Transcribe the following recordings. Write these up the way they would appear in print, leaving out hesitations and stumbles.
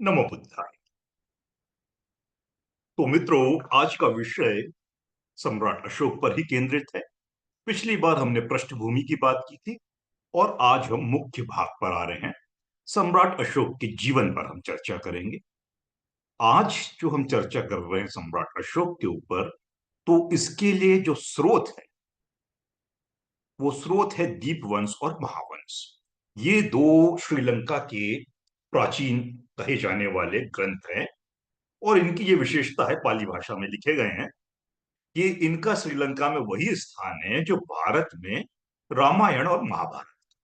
नमो बुद्धाय। तो मित्रों, आज का विषय सम्राट अशोक पर ही केंद्रित है। पिछली बार हमने पृष्ठभूमि की बात की थी और आज हम मुख्य भाग पर आ रहे हैं। सम्राट अशोक के जीवन पर हम चर्चा करेंगे। आज जो हम चर्चा कर रहे हैं सम्राट अशोक के ऊपर, तो इसके लिए जो स्रोत है वो स्रोत है दीपवंश और महावंश। ये दो श्रीलंका के प्राचीन कहे जाने वाले ग्रंथ हैं और इनकी ये विशेषता है, पाली भाषा में लिखे गए हैं। ये इनका श्रीलंका में वही स्थान है जो भारत में रामायण और महाभारत।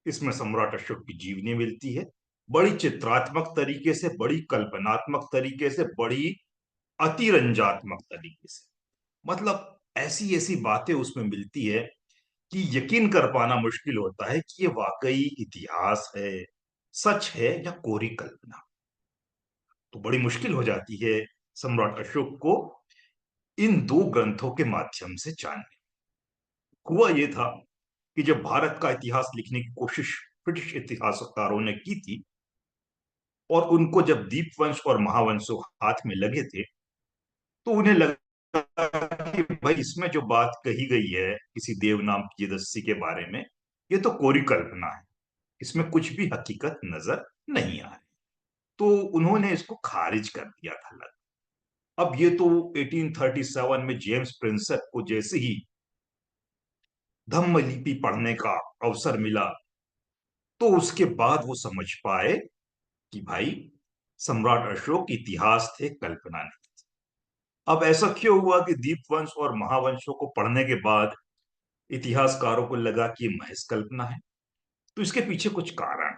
इसमें सम्राट अशोक की जीवनी मिलती है, बड़ी चित्रात्मक तरीके से, बड़ी कल्पनात्मक तरीके से, बड़ी अतिरंजात्मक तरीके से। मतलब ऐसी ऐसी बातें उसमें मिलती है कि यकीन कर पाना मुश्किल होता है कि ये वाकई इतिहास है, सच है या कोरी कल्पना। तो बड़ी मुश्किल हो जाती है सम्राट अशोक को इन दो ग्रंथों के माध्यम से जानने। हुआ यह था कि जब भारत का इतिहास लिखने की कोशिश ब्रिटिश इतिहासकारों ने की थी और उनको जब दीपवंश और महावंश हाथ में लगे थे, तो उन्हें लगा कि भाई इसमें जो बात कही गई है किसी देव नाम की यदस्सी के बारे में, ये तो कोरी कल्पना है, इसमें कुछ भी हकीकत नजर नहीं आ रही। तो उन्होंने इसको खारिज कर दिया था अब ये तो 1837 में जेम्स प्रिंसेप को जैसे ही धम्म लिपि पढ़ने का अवसर मिला, तो उसके बाद वो समझ पाए कि भाई सम्राट अशोक इतिहास थे, कल्पना नहीं। अब ऐसा क्यों हुआ कि दीपवंश और महावंशों को पढ़ने के बाद इतिहासकारों को लगा कि ये महज कल्पना है? तो इसके पीछे कुछ कारण।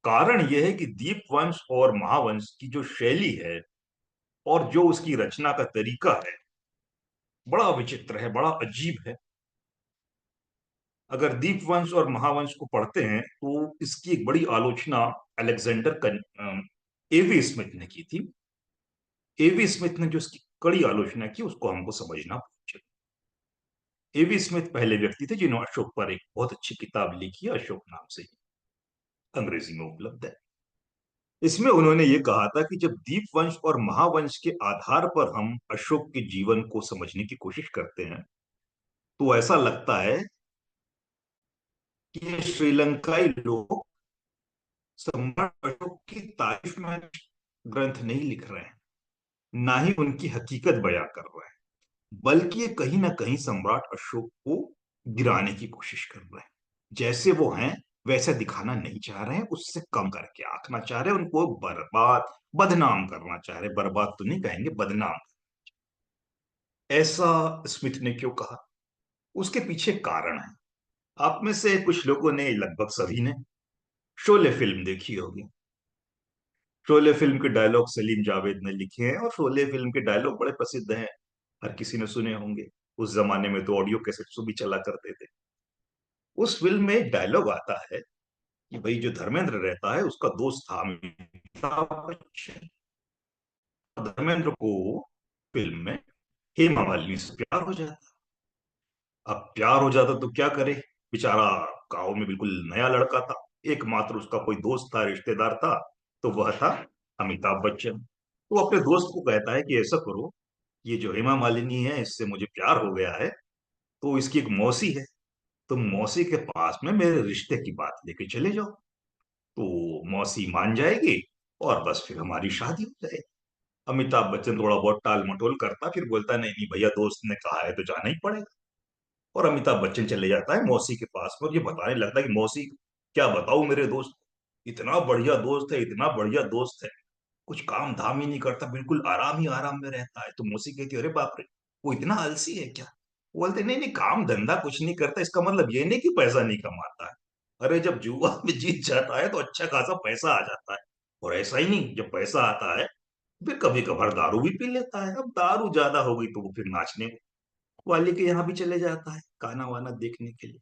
कारण यह है कि दीपवंश और महावंश की जो शैली है और जो उसकी रचना का तरीका है, बड़ा विचित्र है, बड़ा अजीब है। अगर दीपवंश और महावंश को पढ़ते हैं तो इसकी एक बड़ी आलोचना अलेक्जेंडर एवी स्मिथ ने की थी। एवी स्मिथ ने जो इसकी कड़ी आलोचना की उसको हमको समझना चाहिए। एवी स्मिथ पहले व्यक्ति थे जिन्होंने अशोक पर एक बहुत अच्छी किताब लिखी है, अशोक नाम से ही, अंग्रेजी में उपलब्ध है। इसमें उन्होंने ये कहा था कि जब दीपवंश और महावंश के आधार पर हम अशोक के जीवन को समझने की कोशिश करते हैं, तो ऐसा लगता है कि ये श्रीलंकाई लोग सम्राट अशोक की तारीफ में ग्रंथ नहीं लिख रहे हैं, ना ही उनकी हकीकत बयां कर रहे हैं, बल्कि ये कहीं ना कहीं सम्राट अशोक को गिराने की कोशिश कर रहे हैं। जैसे वो हैं वैसे दिखाना नहीं चाह रहे हैं, उससे कम करके आंकना चाह रहे हैं, उनको बर्बाद, बदनाम करना चाह रहे हैं। बर्बाद तो नहीं कहेंगे, बदनाम। ऐसा स्मिथ ने क्यों कहा? उसके पीछे कारण है। आप में से कुछ लोगों ने, लगभग सभी ने, शोले फिल्म देखी होगी। शोले फिल्म के डायलॉग सलीम जावेद ने लिखे हैं और शोले फिल्म के डायलॉग बड़े प्रसिद्ध हैं, हर किसी ने सुने होंगे। उस जमाने में तो ऑडियो कैसेट्स भी चला करते थे। उस फिल्म में एक डायलॉग आता है कि भाई जो धर्मेंद्र रहता है उसका दोस्त था अमिताभ बच्चन। धर्मेंद्र को फिल्म में हेमा मालिनी से प्यार हो जाता। अब प्यार हो जाता तो क्या करे, बेचारा गांव में बिल्कुल नया लड़का था, एकमात्र उसका कोई दोस्त था, रिश्तेदार था, तो वह था अमिताभ बच्चन। वो अपने दोस्त को कहता है कि ऐसा करो, ये जो हेमा मालिनी है इससे मुझे प्यार हो गया है, तो इसकी एक मौसी है, तुम मौसी के पास में मेरे रिश्ते की बात लेके चले जाओ, तो मौसी मान जाएगी और बस फिर हमारी शादी हो जाएगी। अमिताभ बच्चन थोड़ा बहुत टाल मटोल करता, फिर बोलता नहीं नहीं भैया, दोस्त ने कहा है तो जाना ही पड़ेगा। और अमिताभ बच्चन चले जाता है मौसी के पास में और ये बताने लगता है कि मौसी, क्या बताऊं मेरे दोस्त, इतना बढ़िया दोस्त है, इतना बढ़िया दोस्त है, कुछ काम धाम ही नहीं करता, बिल्कुल आराम ही आराम में रहता है। तो मौसी कहती है, अरे बाप रे, वो इतना आलसी है क्या? वो बोलते नहीं नहीं, काम धंधा कुछ नहीं करता, इसका मतलब ये नहीं कि पैसा नहीं कमाता है। अरे जब जुआ में जीत जाता है तो अच्छा खासा पैसा आ जाता है। और ऐसा ही नहीं, जब पैसा आता है फिर कभी कभार दारू भी पी लेता है। अब दारू ज्यादा हो गई तो वो फिर नाचने वाले के यहाँ भी चले जाता है, गाना वाना देखने के लिए।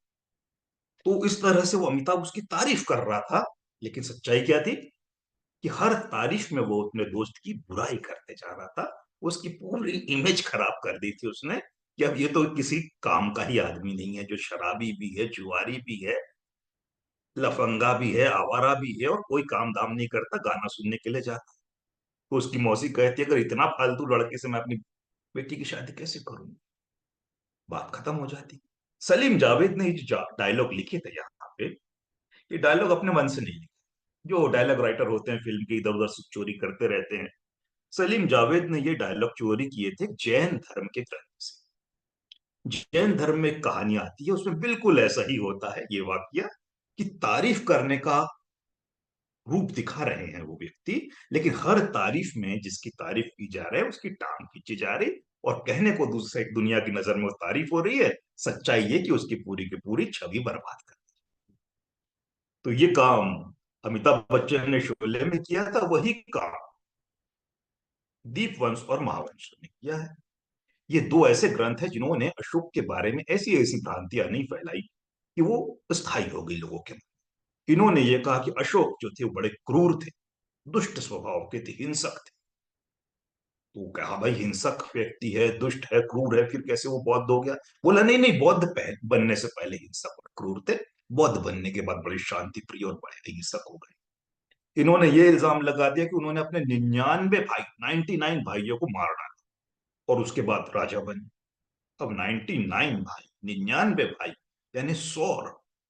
तो इस तरह से वो अमिताभ उसकी तारीफ कर रहा था, लेकिन सच्चाई क्या थी कि हर तारीफ में वो अपने दोस्त की बुराई करते जा रहा था। उसकी पूरी इमेज खराब कर दी थी उसने कि अब ये तो किसी काम का ही आदमी नहीं है, जो शराबी भी है, जुआरी भी है, लफंगा भी है, आवारा भी है, और कोई काम धाम नहीं करता, गाना सुनने के लिए जाता। तो उसकी मौसी कहती है, अगर इतना फालतू लड़के से मैं अपनी बेटी की शादी कैसे करूं? बात खत्म हो जाती। सलीम जावेद ने जो डायलॉग लिखे थे यहाँ पे, ये डायलॉग अपने मन से नहीं लिखे। जो डायलॉग राइटर होते हैं फिल्म के, इधर उधर चोरी करते रहते हैं। सलीम जावेद ने ये डायलॉग चोरी किए थे जैन धर्म के ग्रंथ से। जैन धर्म में एक कहानी आती है, उसमें बिल्कुल ऐसा ही होता है ये वाक्य, कि तारीफ करने का रूप दिखा रहे हैं वो व्यक्ति, लेकिन हर तारीफ में जिसकी तारीफ की जा रही है उसकी टांग खींची जा रही, और कहने को दूसरे दुनिया की नजर में वो तारीफ हो रही है, सच्चाई ये कि उसकी पूरी की पूरी छवि बर्बाद कर। तो ये काम अमिताभ बच्चन ने शोले में किया था, वही काम दीपवंश और महावंश ने किया है। ये दो ऐसे ग्रंथ हैं जिन्होंने अशोक के बारे में ऐसी ऐसी भ्रांतियां नहीं फैलाई कि वो स्थायी हो गई लोगों के मन। इन्होंने ये कहा कि अशोक जो थे वो बड़े क्रूर थे, दुष्ट स्वभाव के थे, हिंसक थे। तो कहा भाई हिंसक व्यक्ति है, दुष्ट है, क्रूर है, फिर कैसे वो बौद्ध हो गया? बोला नहीं नहीं, बौद्ध बनने से पहले हिंसक और क्रूर थे, बौद्ध बनने के बाद बड़े शांति प्रिय और बड़े हिंसक हो गए। इन्होंने ये इल्जाम लगा दिया कि उन्होंने अपने 99 भाई, 99 भाइयों को मार डाला और उसके बाद राजा बने। अब 99 भाई, 99 भाई, यानी 100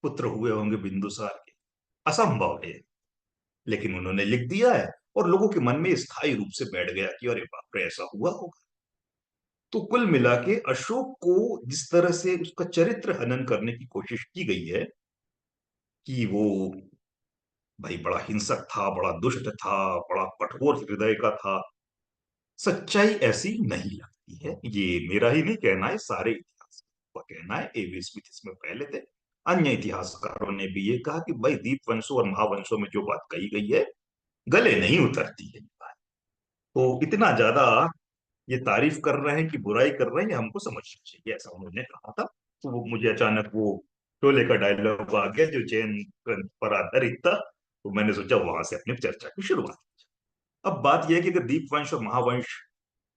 पुत्र हुए होंगे बिंदुसार के। असंभव है, लेकिन उन्होंने लिख दिया है, और लोगों के मन में स्थायी रूप से बैठ गया कि अरे बाप रे, ऐसा हुआ होगा। तो कुल मिला के अशोक को जिस तरह से उसका चरित्र हनन करने की कोशिश की गई है, कि वो भाई बड़ा हिंसक था, बड़ा दुष्ट था, बड़ा कठोर हृदय का था, सच्चाई ऐसी नहीं लगती है। ये मेरा ही नहीं कहना है, सारे इतिहास का कहना है। एवी स्मिथ इसमें पहले थे, अन्य इतिहासकारों ने भी ये कहा कि भाई दीप वंशों और महावंशों में जो बात कही गई है, गले नहीं उतरती है ये बात। तो इतना ज्यादा ये तारीफ कर रहे हैं कि बुराई कर रहे हैं, ये हमको समझना चाहिए, ऐसा उन्होंने कहा था। तो वो मुझे अचानक वो शोले का डायलॉग आ गया जो जैन ग्रंथ पर आधारित था, तो मैंने सोचा वहां से अपनी चर्चा की शुरुआत। अब बात यह है कि अगर दीप वंश और महावंश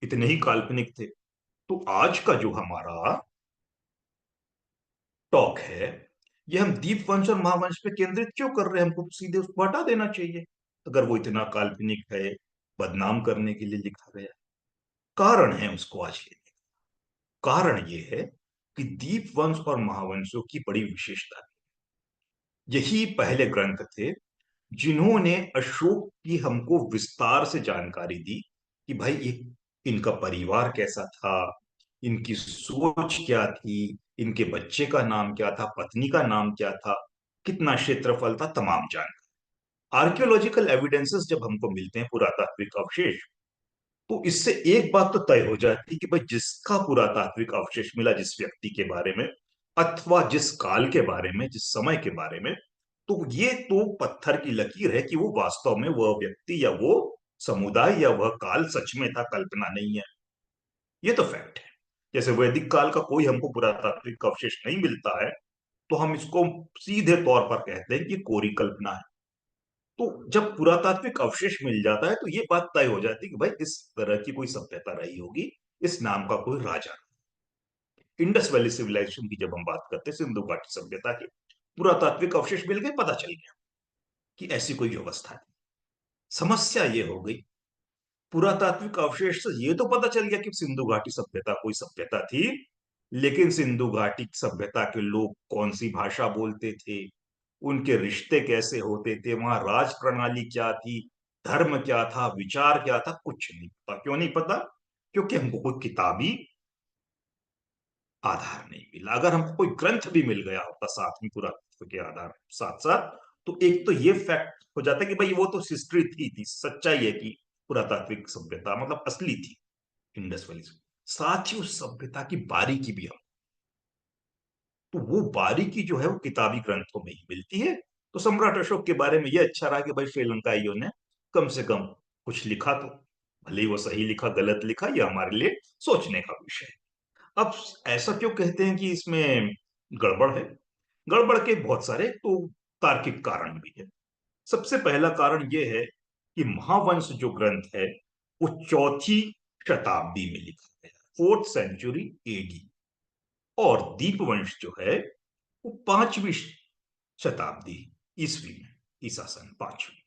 इतने ही काल्पनिक थे, तो आज का जो हमारा टॉक है, ये हम दीप वंश और महावंश पे केंद्रित क्यों कर रहे हैं? हमको सीधे उसको हटा देना चाहिए, अगर वो इतना काल्पनिक है, बदनाम करने के लिए लिखा गया। कारण है उसको आज लेने का। कारण ये है कि दीप वंश और महावंशों की बड़ी विशेषता है। यही पहले ग्रंथ थे जिन्होंने अशोक की हमको विस्तार से जानकारी दी, कि भाई ये इनका परिवार कैसा था, इनकी सोच क्या थी, इनके बच्चे का नाम क्या था, पत्नी का नाम क्या था, कितना क्षेत्रफल था, तमाम जानकारी। आर्कियोलॉजिकल एविडेंसेस जब हमको मिलते हैं, पुरातात्विक अवशेष, तो इससे एक बात तो तय हो जाती है कि भाई जिसका पुरातात्विक अवशेष मिला, जिस व्यक्ति के बारे में, अथवा जिस काल के बारे में, जिस समय के बारे में, तो ये तो पत्थर की लकीर है कि वो वास्तव में वह व्यक्ति या वो समुदाय या वह काल सच में था, कल्पना नहीं है। ये तो फैक्ट है। जैसे वैदिक काल का कोई हमको पुरातात्विक अवशेष नहीं मिलता है, तो हम इसको सीधे तौर पर कहते हैं कि कोरी कल्पना है। तो जब पुरातात्विक अवशेष मिल जाता है, तो ये बात तय हो जाती है कि भाई इस तरह की कोई सभ्यता रही होगी, इस नाम का कोई राजा। इंडस वैली सिविलाइजेशन की जब हम बात करते हैं, सिंधु घाटी सभ्यता की, पुरातात्विक अवशेष मिल गए, पता चल गया कि ऐसी कोई व्यवस्था थी। समस्या ये हो गई, पुरातात्विक अवशेष से ये तो पता चल गया कि सिंधु घाटी सभ्यता कोई सभ्यता थी, लेकिन सिंधु घाटी सभ्यता के लोग कौन सी भाषा बोलते थे, उनके रिश्ते कैसे होते थे, वहां राज प्रणाली क्या थी, धर्म क्या था, विचार क्या था, कुछ नहीं पता। क्यों नहीं पता? क्योंकि हमको कोई किताबी आधार नहीं मिला। अगर हमको कोई ग्रंथ भी मिल गया होता साथ में पुरातत्व के आधार साथ साथ, तो एक तो ये फैक्ट हो जाता कि भाई वो तो हिस्ट्री थी, सच्चाई है कि पुरातात्विक सभ्यता मतलब असली थी, इंडस वैली। साथ ही उस सभ्यता की बारीकी भी हम, तो वो बारीकी जो है वो किताबी ग्रंथों में ही मिलती है। तो सम्राट अशोक के बारे में ये अच्छा रहा कि भाई श्रीलंकाइयों ने कम से कम कुछ लिखा, तो भले ही वो सही लिखा गलत लिखा, ये हमारे लिए सोचने का विषय है। अब ऐसा क्यों कहते हैं कि इसमें गड़बड़ है? गड़बड़ के बहुत सारे तो तार्किक कारण भी है। सबसे पहला कारण यह है कि महावंश जो ग्रंथ है वो चौथी शताब्दी में लिखा गया, 4th सेंचुरी एडी, और दीपवंश जो है वो 5वीं शताब्दी, ईस्वी में, ईसा सन 5वीं,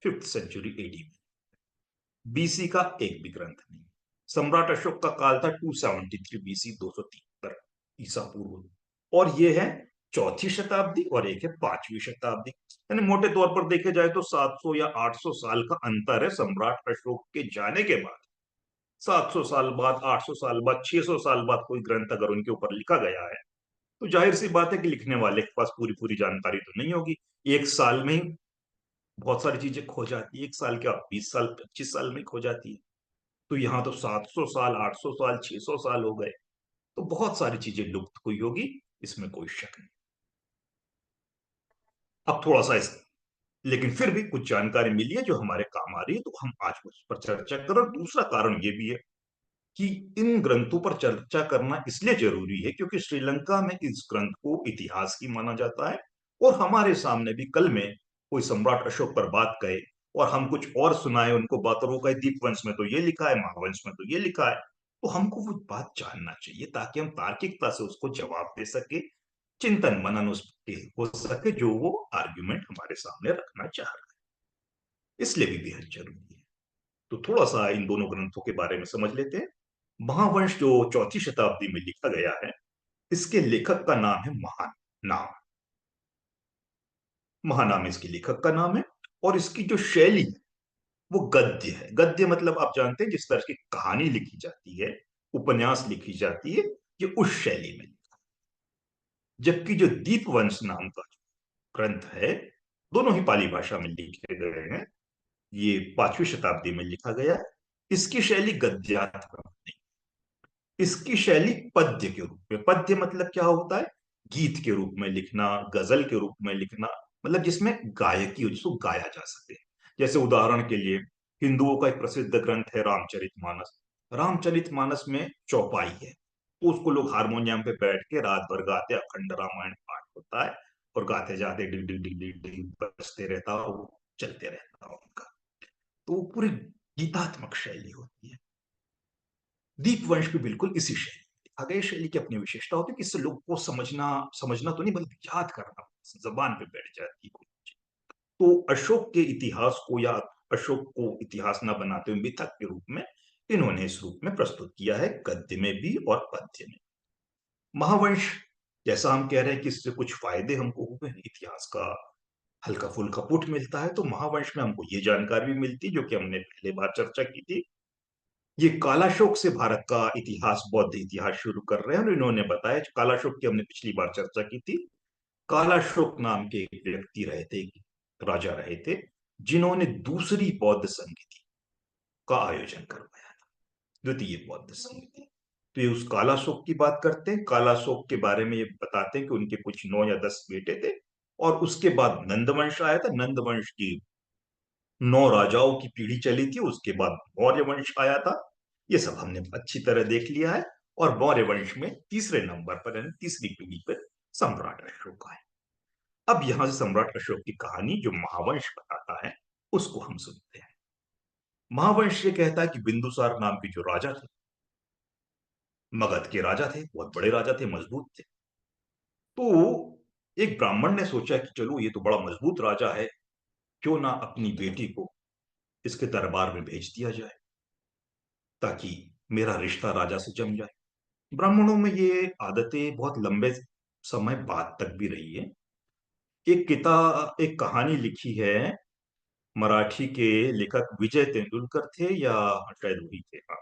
5th सेंचुरी AD में। बीसी का एक भी ग्रंथ नहीं। सम्राट अशोक का काल था 273 BC, 273 ईसा पूर्व, और ये है चौथी शताब्दी और एक है 5वीं शताब्दी। यानी मोटे तौर पर देखे जाए तो 700 या 800 साल का अंतर है सम्राट अशोक के जाने के बाद। 700 साल बाद, 800 साल बाद, 600 साल बाद कोई ग्रंथ अगर उनके ऊपर लिखा गया है, तो जाहिर सी बात है कि लिखने वाले के पास पूरी पूरी जानकारी तो नहीं होगी। एक साल में ही बहुत सारी चीजें खो जाती है, एक साल क्या, 20 साल, 25 साल में खो जाती है। तो यहाँ तो 700 साल, 800 साल, 600 साल हो गए, तो बहुत सारी चीजें लुप्त हुई होगी, इसमें कोई शक नहीं। अब थोड़ा सा इस, लेकिन फिर भी कुछ जानकारी मिली है जो हमारे काम आ रही है, तो हम आज उस पर चर्चा करें। और दूसरा कारण ये भी है कि इन ग्रंथों पर चर्चा करना इसलिए जरूरी है क्योंकि श्रीलंका में इस ग्रंथ को इतिहास की माना जाता है, और हमारे सामने भी कल में कोई सम्राट अशोक पर बात कहे और हम कुछ और सुनाए उनको बात, और वो कहे दीपवंश में तो ये लिखा है, महावंश में तो ये लिखा है, तो हमको वो बात जानना चाहिए ताकि हम तार्किकता से उसको जवाब दे सके, चिंतन मनन उस पे हो सके जो वो आर्ग्यूमेंट हमारे सामने रखना चाह रहा है, इसलिए भी बेहद जरूरी है। तो थोड़ा सा इन दोनों ग्रंथों के बारे में समझ लेते हैं। महावंश जो चौथी शताब्दी में लिखा गया है, इसके लेखक का नाम है महान नाम, महानाम इसके लेखक का नाम है। और इसकी जो शैली है वो गद्य है। गद्य मतलब आप जानते हैं जिस तरह की कहानी लिखी जाती है, उपन्यास लिखी जाती है, ये उस शैली में। जबकि जो दीपवंश नाम का ग्रंथ है, दोनों ही पाली भाषा में लिखे गए हैं, ये 5वीं शताब्दी में लिखा गया है। इसकी शैली गद्यात्मक नहीं, इसकी शैली पद्य के रूप में। पद्य मतलब क्या होता है, गीत के रूप में लिखना, गजल के रूप में लिखना, मतलब जिसमें गायकी हो, जिसको गाया जा सके। जैसे उदाहरण के लिए हिंदुओं का एक प्रसिद्ध ग्रंथ है रामचरितमानस। रामचरितमानस में चौपाई है, तो उसको लोग हारमोनियम पे बैठ के रात भर गाते, अखंड रामायण पाठ होता है, और गाते जाते डिग डिग डिग डिग डिग बजते रहता, और वो चलते रहता उनका। तो वो पूरी गीतात्मक शैली होती है। दीपवंश भी बिल्कुल इसी शैली, अगले शैली की अपनी विशेषता होती है कि इससे लोग को समझना, समझना तो नहीं बल्कि याद करना जबान पे बैठ जाती है। तो अशोक के इतिहास को या अशोक को इतिहास न बनाते हुए मिथक के रूप में इन्होंने इस रूप में प्रस्तुत किया है, गद्य में भी और पद्य में। महावंश, जैसा हम कह रहे हैं कि इससे कुछ फायदे हमको हुए हैं, इतिहास का हल्का फुल्का पुट मिलता है, तो महावंश में हमको ये जानकारी भी मिलती जो कि हमने पहले बार चर्चा की थी। ये कालाशोक से भारत का इतिहास, बौद्ध इतिहास शुरू कर रहे हैं, और इन्होंने बताया, कालाशोक की हमने पिछली बार चर्चा की थी। कालाशोक नाम के एक व्यक्ति रहे थे, राजा रहे थे, जिन्होंने दूसरी बौद्ध संधि का आयोजन करवाया था, द्वितीय बौद्ध संधि। तो ये उस कालाशोक की बात करते हैं। कालाशोक के बारे में ये बताते हैं कि उनके कुछ 9 या 10 बेटे थे, और उसके बाद नंदवंश आया था। नंदवंश की 9 राजाओं की पीढ़ी चली थी, उसके बाद मौर्य वंश आया था। ये सब हमने अच्छी तरह देख लिया है। और मौर्य वंश में तीसरे नंबर पर, यानी तीसरी पीढ़ी पर सम्राट अशोक आए। अब यहां से सम्राट अशोक की कहानी जो महावंश बताता है उसको हम सुनते हैं। महावंश ये कहता है कि बिंदुसार नाम के जो राजा थे, मगध के राजा थे, बहुत बड़े राजा थे, मजबूत थे। तो एक ब्राह्मण ने सोचा कि चलो ये तो बड़ा मजबूत राजा है, क्यों ना अपनी बेटी को इसके दरबार में भेज दिया जाए ताकि मेरा रिश्ता राजा से जम जाए। ब्राह्मणों में ये आदतें बहुत लंबे समय बाद तक भी रही है। एक कहानी लिखी है, मराठी के लेखक विजय तेंदुलकर थे, या शायद वही थे, हाँ।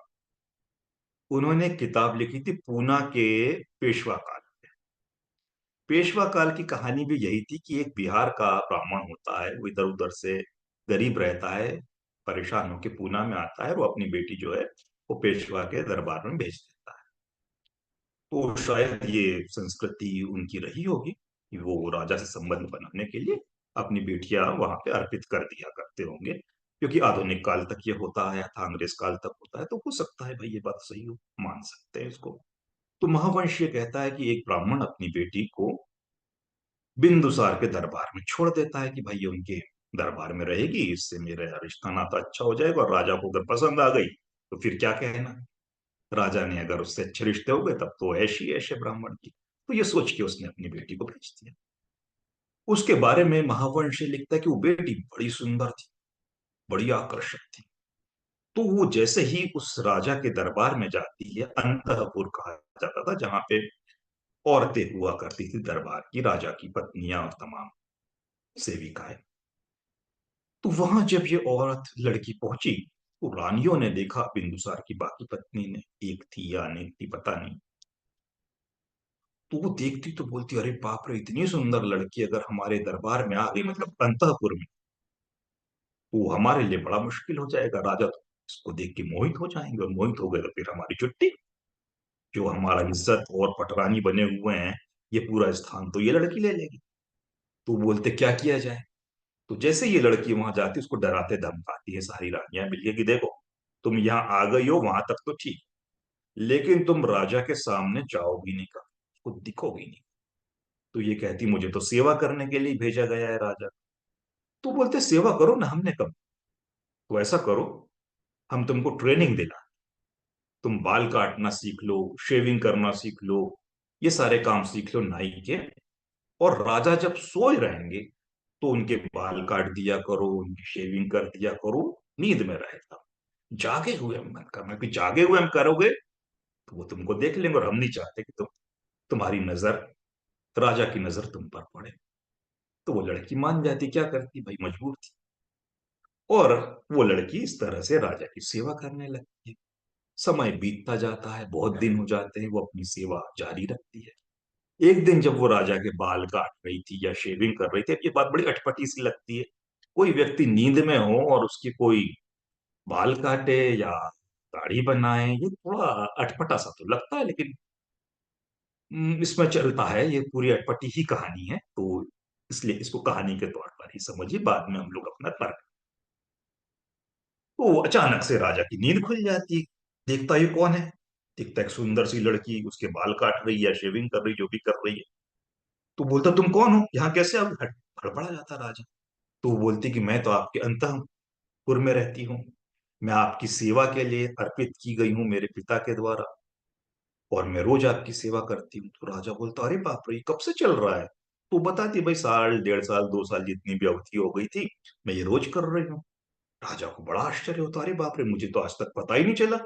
उन्होंने किताब लिखी थी पूना के पेशवा काल। पेशवा काल की कहानी भी यही थी कि एक बिहार का ब्राह्मण होता है, वो इधर उधर से गरीब रहता है, परेशान होकर पूना में आता है, और वो अपनी बेटी जो है वो पेशवा के दरबार में भेज देता है। तो शायद ये संस्कृति उनकी रही होगी कि वो राजा से संबंध बनाने के लिए अपनी बेटियां वहां पे अर्पित कर दिया करते होंगे, क्योंकि आधुनिक काल तक ये होता आया था, अंग्रेज काल तक होता है, तो हो सकता है भाई ये बात सही हो, मान सकते हैं इसको। तो महावंश ये कहता है कि एक ब्राह्मण अपनी बेटी को बिंदुसार के दरबार में छोड़ देता है कि भाई ये उनके दरबार में रहेगी, इससे मेरा रिश्ता नाता अच्छा हो जाएगा, और राजा को अगर पसंद आ गई तो फिर क्या कहना, राजा ने अगर उससे अच्छे रिश्ते हो गए तब तो ऐश ही ऐश है ब्राह्मण की। तो ये सोच के उसने अपनी बेटी को भेज दिया। उसके बारे में महावंश लिखता है कि वो बेटी बड़ी सुंदर थी, बड़ी आकर्षक थी। तो वो जैसे ही उस राजा के दरबार में जाती है, अंतःपुर कहा जाता था जहां पे औरतें हुआ करती थी दरबार की, राजा की पत्नियां और तमाम सेविकाएं। तो वहां जब ये औरत लड़की पहुंची, तो रानियों ने देखा, बिंदुसार की बाकी पत्नी ने, एक थी या अनेक थी पता नहीं। तो वो देखती तो बोलती, अरे बाप रे, इतनी सुंदर लड़की अगर हमारे दरबार में आ गई, मतलब अंतःपुर में, तो हमारे लिए बड़ा मुश्किल हो जाएगा। राजा तो इसको देख के मोहित हो जाएंगे, और मोहित हो गए तो फिर हमारी छुट्टी। जो हमारा इज्जत और पटरानी बने हुए हैं, ये पूरा स्थान तो ये लड़की ले लेगी। तो बोलते क्या किया जाए। तो जैसे ये लड़की वहां जाती, उसको डराते धमकाती है सारी रानियां मिलके कि देखो, तुम यहाँ आ गई हो, वहां तक तो ठीक, लेकिन तुम राजा के सामने जाओगी नहीं, कभी उसको दिखोगी नहीं। तो ये कहती, मुझे तो सेवा करने के लिए भेजा गया है राजा। तो बोलते, सेवा करो ना, हमने कब। तो ऐसा करो, हम तुमको ट्रेनिंग देना, तुम बाल काटना सीख लो, शेविंग करना सीख लो, ये सारे काम सीख लो नाई के। और राजा जब सोए रहेंगे, तो उनके बाल काट दिया करो, उनकी शेविंग कर दिया करो, नींद में रहेगा। जागे हुए हम मत करना, कि जागे हुए हम करोगे तो वो तुमको देख लेंगे, और हम नहीं चाहते कि तुम्हारी नजर, राजा की नजर तुम पर पड़े। तो वो लड़की मान जाती, क्या करती भाई, मजबूर थी। और वो लड़की इस तरह से राजा की सेवा करने लगती है। समय बीतता जाता है, बहुत दिन हो जाते हैं, वो अपनी सेवा जारी रखती है। एक दिन जब वो राजा के बाल काट रही थी या शेविंग कर रही थी, अब ये बात बड़ी अटपटी सी लगती है। कोई व्यक्ति नींद में हो और उसकी कोई बाल काटे या दाढ़ी बनाए, ये थोड़ा अटपटा सा तो लगता है, लेकिन इसमें चलता है, ये पूरी अटपटी ही कहानी है, तो इसलिए इसको कहानी के तौर पर ही समझिए, बाद में हम लोग अपना तर्क। तो अचानक से राजा की नींद खुल जाती है। देखता ये कौन है, देखता एक सुंदर सी लड़की उसके बाल काट रही है, शेविंग कर रही, जो भी कर रही है। तो बोलता, तुम कौन हो, यहाँ कैसे आ गए? हड़बड़ा जाता राजा। तो वो बोलती कि मैं तो आपके अंतःपुर में रहती हूँ, मैं आपकी सेवा के लिए अर्पित की गई हूँ मेरे पिता के द्वारा, और मैं रोज आपकी सेवा करती हूँ। तो राजा बोलता, अरे बाप रे, ये कब से चल रहा है? तो बताती, भाई साल, 1.5 साल, 2 साल, जितनी भी अवधि हो गई थी, मैं ये रोज कर रही हूँ। राजा को बड़ा आश्चर्य होता, अरे बाप रे, मुझे तो आज तक पता ही नहीं चला।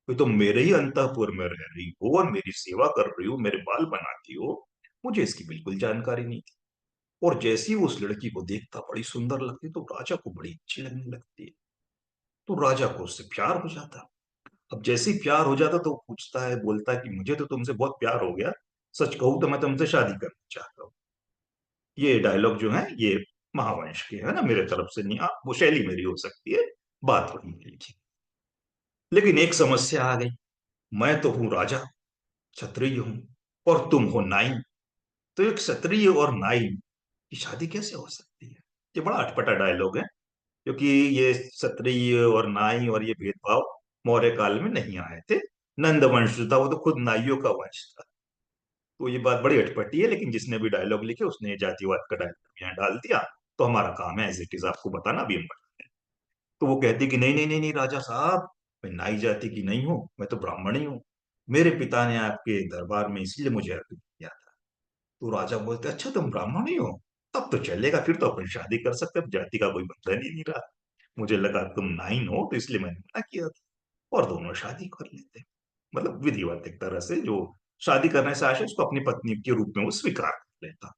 ये तो मेरे ही अंतःपुर में रह रही हो और मेरी सेवा कर रही हो, मेरे बाल बनाती हो, मुझे इसकी बिल्कुल जानकारी नहीं थी। और जैसे ही वो उस लड़की को देखता, बड़ी सुंदर लगती, तो राजा को बड़ी अच्छी लगने लगती है। तो राजा को उससे प्यार हो जाता। अब जैसे ही प्यार हो जाता, तो वो पूछता है, बोलता है कि मुझे तो तुमसे बहुत प्यार हो गया, सच कहूं तो मैं तुमसे शादी करना चाहता हूँ। ये डायलॉग जो है, ये महावंश के है ना, मेरे तरफ से नहीं, आप वो शैली मेरी हो सकती है, बात वही मेरी की। लेकिन एक समस्या आ गई, मैं तो हूं राजा, क्षत्रिय हूं, और तुम हो नाई। तो एक क्षत्रिय और नाई की शादी कैसे हो सकती है? ये बड़ा अटपटा डायलॉग है, क्योंकि ये क्षत्रिय और नाई और ये भेदभाव मौर्य काल में नहीं आए थे। नंद वंश जो था, वो तो खुद नाइयों का वंश था। तो ये बात बड़ी अटपटी है, लेकिन जिसने भी डायलॉग लिखे उसने ये जातिवाद का डायलॉग यहाँ डाल दिया। तो हमारा काम है एज इट इज आपको बताना, भी हम बताते हैं। तो वो कहती कि नहीं नहीं नहीं नहीं राजा साहब, मैं नाई जाति की नहीं हूँ, मैं तो ब्राह्मणी हूँ। मेरे पिता ने आपके दरबार में इसलिए मुझे अर्पित किया था। तो राजा बोलते, अच्छा तुम ब्राह्मण ही हो, तब तो चलेगा, फिर तो अपन शादी कर सकते हैं, अब जाति का कोई बंधन ही नहीं रहा। मुझे लगा तुम नाइन हो, तो इसलिए मैंने मना किया था, और दोनों शादी कर लेते। मतलब विधिवत एक तरह से, जो शादी करने से आशा उसको अपनी पत्नी के रूप में वो स्वीकार कर लेता।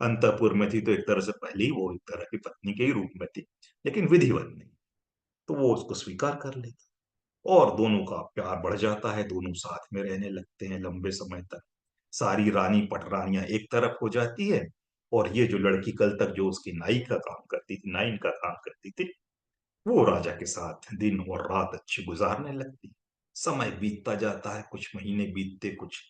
अंतःपुर में थी तो एक तरह से पहले ही वो एक तरह की पत्नी के ही रूप में थी, लेकिन विधिवत नहीं। तो वो उसको स्वीकार कर लेता, और दोनों का प्यार बढ़ जाता है, दोनों साथ में रहने लगते हैं लंबे समय तक। सारी रानी पटरानियां एक तरफ हो जाती है, और ये जो लड़की कल तक जो उसकी नाई का काम करती थी, नाइन का काम करती थी, वो राजा के साथ दिन और रात अच्छी गुजारने लगती। समय बीतता जाता है, कुछ महीने बीतते, कुछ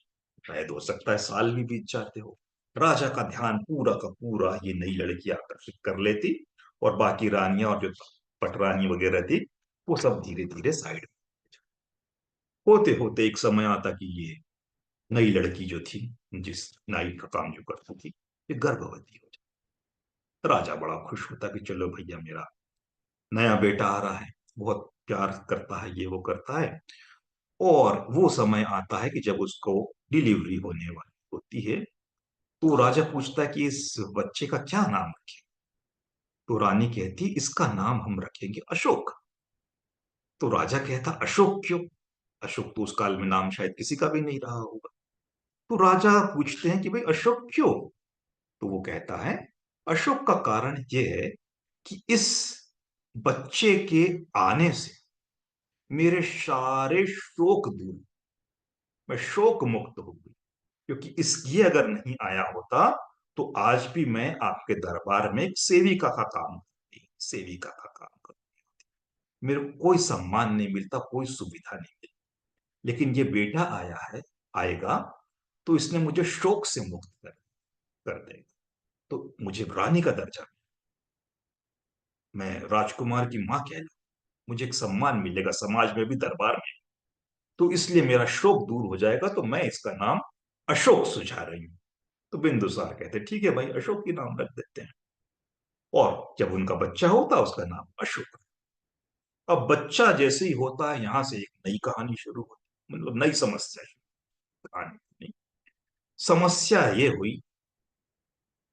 शायद हो सकता है साल भी बीत जाते हो। राजा का ध्यान पूरा का पूरा ये नई लड़की आकर्षित कर लेती, और बाकी रानियां और जो पटरानी वगैरह थी, वो सब धीरे धीरे साइड में। होते होते एक समय आता कि ये नई लड़की जो थी, जिस नाई का काम जो करती थी, ये गर्भवती हो जाती। राजा बड़ा खुश होता कि चलो भैया, मेरा नया बेटा आ रहा है, बहुत प्यार करता है, ये वो करता है। और वो समय आता है कि जब उसको डिलीवरी होने वाली होती है। तो राजा पूछता है कि इस बच्चे का क्या नाम रखे। तो रानी कहती, इसका नाम हम रखेंगे अशोक। तो राजा कहता, अशोक क्यों? अशोक तो उस काल में नाम शायद किसी का भी नहीं रहा होगा। तो राजा पूछते हैं कि भाई अशोक क्यों? तो वो कहता है, अशोक का कारण यह है कि इस बच्चे के आने से मेरे सारे शोक दूर, मैं शोक मुक्त हो गई। क्योंकि इस ये अगर नहीं आया होता तो आज भी मैं आपके दरबार में एक सेविका का काम करती, सेविका का काम करती। मेरे को कोई सम्मान नहीं मिलता, कोई सुविधा नहीं मिलती। लेकिन ये बेटा आया है, आएगा तो इसने मुझे शोक से मुक्त कर देगा। तो मुझे रानी का दर्जा, मैं राजकुमार की माँ कहलाऊं, मुझे एक सम्मान मिलेगा समाज में भी, दरबार में। तो इसलिए मेरा शोक दूर हो जाएगा, तो मैं इसका नाम अशोक सुझा रही हूँ। तो बिंदुसार कहते, ठीक है भाई, अशोक की नाम रख देते हैं। और जब उनका बच्चा होता है उसका नाम अशोक। अब बच्चा जैसे ही होता है, यहां से एक नई कहानी शुरू होती, मतलब नई समस्या कहानी नहीं। समस्या ये हुई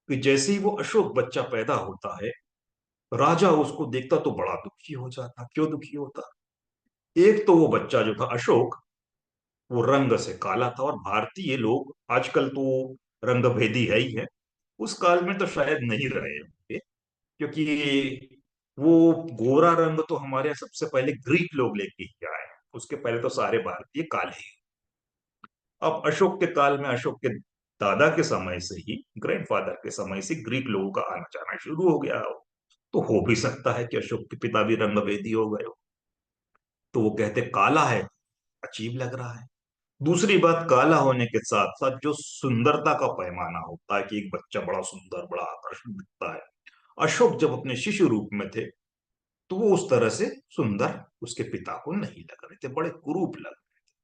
कि जैसे ही वो अशोक बच्चा पैदा होता है, राजा उसको देखता तो बड़ा दुखी हो जाता। क्यों दुखी होता? एक तो वो बच्चा जो था अशोक, वो रंग से काला था, और भारतीय लोग आजकल तो रंग भेदी है ही है, उस काल में तो शायद नहीं रहे होंगे। क्योंकि वो गोरा रंग तो हमारे यहाँ सबसे पहले ग्रीक लोग लेके ही आए, उसके पहले तो सारे भारतीय काले ही। अब अशोक के काल में, अशोक के दादा के समय से ही, ग्रैंडफादर के समय से ग्रीक लोगों का आना जाना शुरू हो गया हो। तो हो भी सकता है कि अशोक के पिता भी रंगभेदी हो गए हो। तो वो कहते काला है, अजीब लग रहा है। दूसरी बात, काला होने के साथ साथ जो सुंदरता का पैमाना होता है कि एक बच्चा बड़ा सुंदर, बड़ा आकर्षक दिखता है, अशोक जब अपने शिशु रूप में थे तो वो उस तरह से सुंदर उसके पिता को नहीं लग रहे थे, बड़े कुरूप लग रहे थे।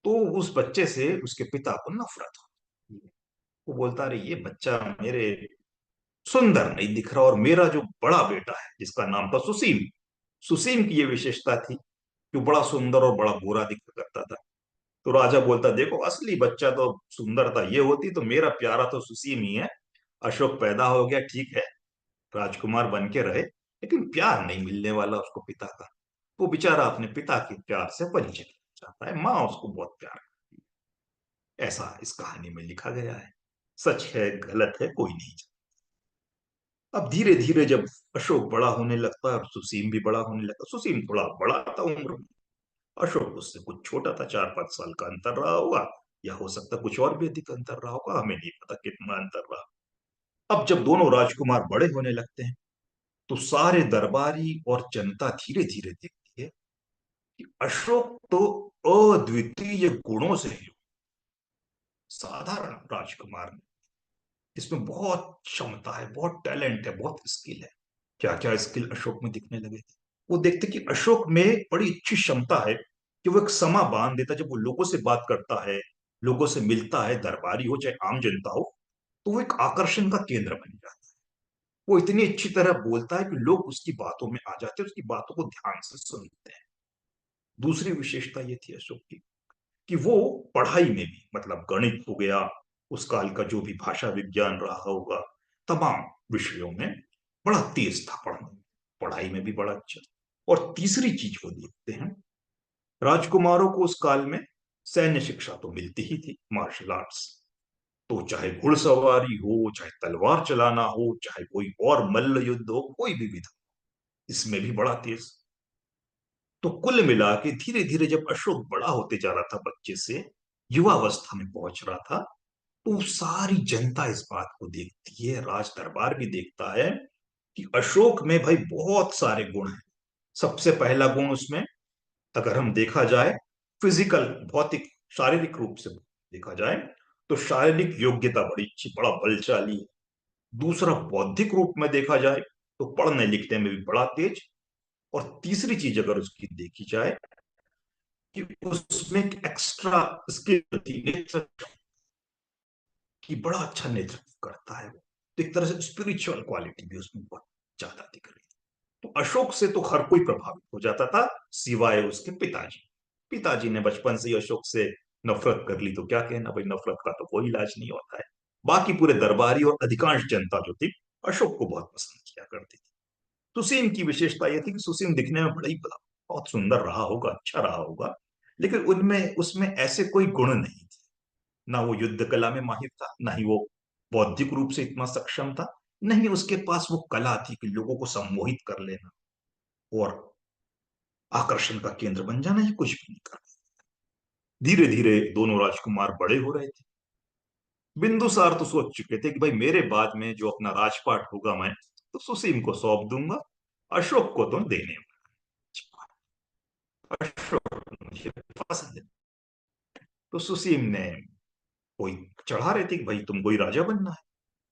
तो उस बच्चे से उसके पिता को नफरत हो। वो बोलता, अरे ये बच्चा मेरे सुंदर नहीं दिख रहा, और मेरा जो बड़ा बेटा है जिसका नाम था सुसीम, सुसीम की ये विशेषता थी कि वो बड़ा सुंदर और बड़ा गोरा दिखा करता था। तो राजा बोलता, देखो असली बच्चा तो सुंदरता ये होती, तो मेरा प्यारा तो सुसीम ही है। अशोक पैदा हो गया, ठीक है, राजकुमार बन के रहे, लेकिन प्यार नहीं मिलने वाला उसको पिता का। वो बेचारा अपने पिता के प्यार से वंचित हो जाता है, माँ उसको बहुत प्यार करती है। ऐसा इस कहानी में लिखा गया है। सच है गलत है कोई नहीं जानता। अब धीरे धीरे जब अशोक बड़ा होने लगता है और सुसीम भी बड़ा होने लगता, सुसीम थोड़ा बड़ा था उम्र में, अशोक उससे कुछ छोटा था, 4-5 साल का अंतर रहा होगा, या हो सकता कुछ और भी अधिक अंतर रहा होगा, हमें नहीं पता कितना अंतर रहा। अब जब दोनों राजकुमार बड़े होने लगते हैं, तो सारे दरबारी और जनता धीरे धीरे देखती है कि अशोक तो अद्वितीय गुणों से ही साधारण राजकुमार नहीं, इसमें बहुत क्षमता है, बहुत टैलेंट है, बहुत स्किल है। क्या क्या स्किल अशोक में दिखने लगे थे। वो देखते कि अशोक में बड़ी अच्छी क्षमता है कि वो एक समा बांध देता, जब वो लोगों से बात करता है, लोगों से मिलता है, दरबारी हो चाहे आम जनता हो, तो वो एक आकर्षण का केंद्र बन जाता है। वो इतनी अच्छी तरह बोलता है कि लोग उसकी बातों में आ जाते हैं, उसकी बातों को ध्यान से सुनते हैं। दूसरी विशेषता ये थी अशोक की कि वो पढ़ाई में भी, मतलब गणित हो गया, उस काल का जो भी भाषा विज्ञान रहा होगा, तमाम विषयों में बड़ा तेज था पढ़ने में, पढ़ाई में भी बड़ा अच्छा। और तीसरी चीज वो देखते हैं, राजकुमारों को उस काल में सैन्य शिक्षा तो मिलती ही थी, मार्शल आर्ट्स। तो चाहे घुड़सवारी हो, चाहे तलवार चलाना हो, चाहे कोई और मल्ल युद्ध हो, कोई भी विधा, इसमें भी बड़ा तेज। तो कुल मिला के धीरे धीरे जब अशोक बड़ा होते जा रहा था, बच्चे से युवावस्था में पहुंच रहा था, तो सारी जनता इस बात को देखती है, राज दरबार भी देखता है कि अशोक में भाई बहुत सारे गुण हैं। सबसे पहला गुण उसमें, अगर हम देखा जाए फिजिकल, भौतिक, शारीरिक रूप से देखा जाए, तो शारीरिक योग्यता बड़ी अच्छी, बड़ा बलशाली है। दूसरा, बौद्धिक रूप में देखा जाए तो पढ़ने लिखने में भी बड़ा तेज। और तीसरी चीज अगर उसकी देखी जाए कि उसमें एक एक्स्ट्रा स्किल थी, नेतृत्व की, बड़ा अच्छा नेतृत्व करता है वो। तो एक तरह से स्पिरिचुअल क्वालिटी भी उसमें बहुत ज्यादा दिख रही थी। तो अशोक से तो हर कोई प्रभावित हो जाता था, सिवाय उसके पिताजी। पिताजी ने बचपन से ही अशोक से नफरत कर ली, तो क्या कहना भाई, नफरत का तो कोई इलाज नहीं होता है। बाकी पूरे दरबारी और अधिकांश जनता जो थी अशोक को बहुत पसंद किया करती थी। सुसीम की विशेषता यह थी कि सुसीम दिखने में बड़ा ही बहुत सुंदर रहा होगा, अच्छा रहा होगा, लेकिन उनमें उसमें ऐसे कोई गुण नहीं थे। ना वो युद्ध कला में माहिर था, ना ही वो बौद्धिक रूप से इतना सक्षम था, नहीं उसके पास वो कला थी कि लोगों को सम्मोहित कर लेना और आकर्षण का केंद्र बन जाना, ये कुछ भी नहीं कर। धीरे धीरे दोनों राजकुमार बड़े हो रहे थे। बिंदुसार तो सोच चुके थे कि भाई मेरे बाद में जो अपना राजपाट होगा मैं तो सुसीम को सौंप दूंगा, अशोक को तो देने वाला। अशोक मुझे पसंद है। तो सुसीम ने कोई चढ़ा रहे थे कि भाई तुमको ही राजा बनना है।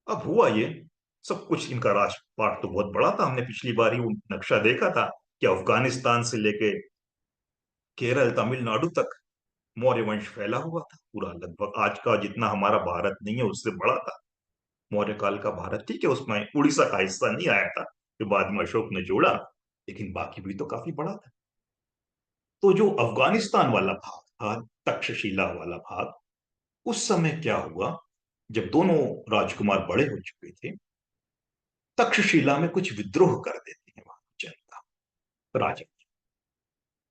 अब हुआ ये, सब कुछ इनका राजपाट तो बहुत बड़ा था, हमने पिछली बार ही वो नक्शा देखा था कि अफगानिस्तान से लेके केरल तमिलनाडु तक मौर्य वंश फैला हुआ था पूरा, लगभग आज का जितना हमारा भारत नहीं है उससे बड़ा था मौर्य काल का भारत। ठीक है, उसमें उड़ीसा का हिस्सा नहीं आया था जो बाद में अशोक ने जोड़ा, लेकिन बाकी भी तो काफी बड़ा था। तो जो अफगानिस्तान वाला भाग था, तक्षशिला वाला भाग, उस समय क्या हुआ, जब दोनों राजकुमार बड़े हो चुके थे, तक्षशिला में कुछ विद्रोह कर देते हैं वहां की जनता, राजा।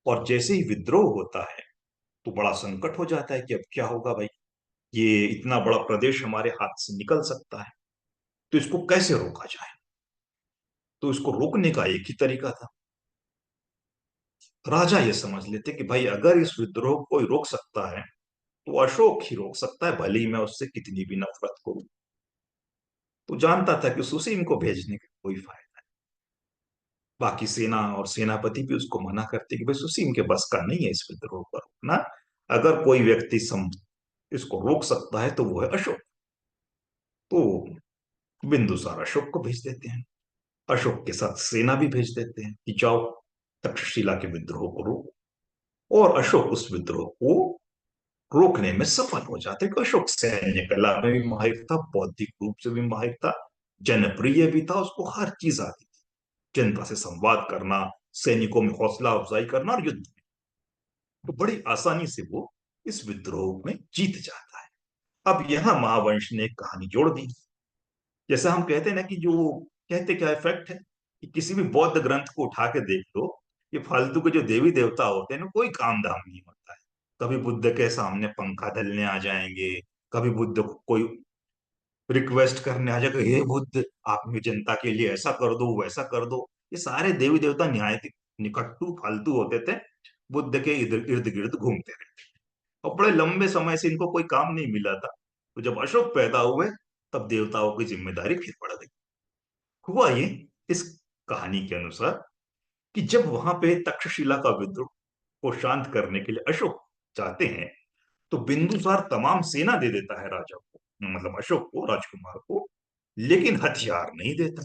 और जैसे ही विद्रोह होता है तो बड़ा संकट हो जाता है कि अब क्या होगा भाई, ये इतना बड़ा प्रदेश हमारे हाथ से निकल सकता है, तो इसको कैसे रोका जाए। तो इसको रोकने का एक ही तरीका था, राजा ये समझ लेते कि भाई अगर इस विद्रोह को कोई रोक सकता है तो अशोक ही रोक सकता है, भले ही मैं उससे कितनी भी नफरत करूं। तो जानता था कि सुसीम को भेजने का कोई फायदा। बाकी सेना और सेनापति भी उसको मना करते कि भाई सुसीम के बस का नहीं है इस विद्रोह को रोकना, अगर कोई व्यक्ति इसको रोक सकता है तो वो है अशोक। तो बिंदुसार अशोक को भेज देते हैं, अशोक के साथ सेना भी भेज देते हैं कि जाओ तक्षशिला के विद्रोह को रोको। और अशोक उस विद्रोह को रोकने में सफल हो जाते हैं। अशोक सैन्य कला में भी माहिर था, बौद्धिक रूप से भी माहिर था, जनप्रिय भी था, उसको हर चीज आती थी, जनता से संवाद करना, सैनिकों में हौसला अफजाई करना और युद्ध में। तो बड़ी आसानी से वो इस विद्रोह में जीत जाता है। अब यहां महावंश ने एक कहानी जोड़ दी। जैसा हम कहते हैं ना कि जो कहते क्या इफेक्ट है कि किसी भी बौद्ध ग्रंथ को उठा के देख लो, ये फालतू के जो देवी देवता होते हैं ना कोई काम धाम नहीं होता है। कभी बुद्ध के सामने पंखा धलने आ जाएंगे, कभी बुद्ध को कोई रिक्वेस्ट करने आ जाएगा, हे बुद्ध आप में जनता के लिए ऐसा कर दो वैसा कर दो। ये सारे देवी देवता न्याय निकट्टू फालतू होते थे, बुद्ध के इर्द इर्द गिर्द घूमते रहते, और बड़े लंबे समय से इनको कोई काम नहीं मिला था। तो जब अशोक पैदा हुए तब देवताओं की जिम्मेदारी फिर पड़ गई। हुआ ये इस कहानी के अनुसार कि जब वहां पे तक्षशिला का विद्रोह को शांत करने के लिए अशोक चाहते हैं, तो बिंदुसार तमाम सेना दे देता है राजा को, मतलब अशोक को, राजकुमार को, लेकिन हथियार नहीं देता।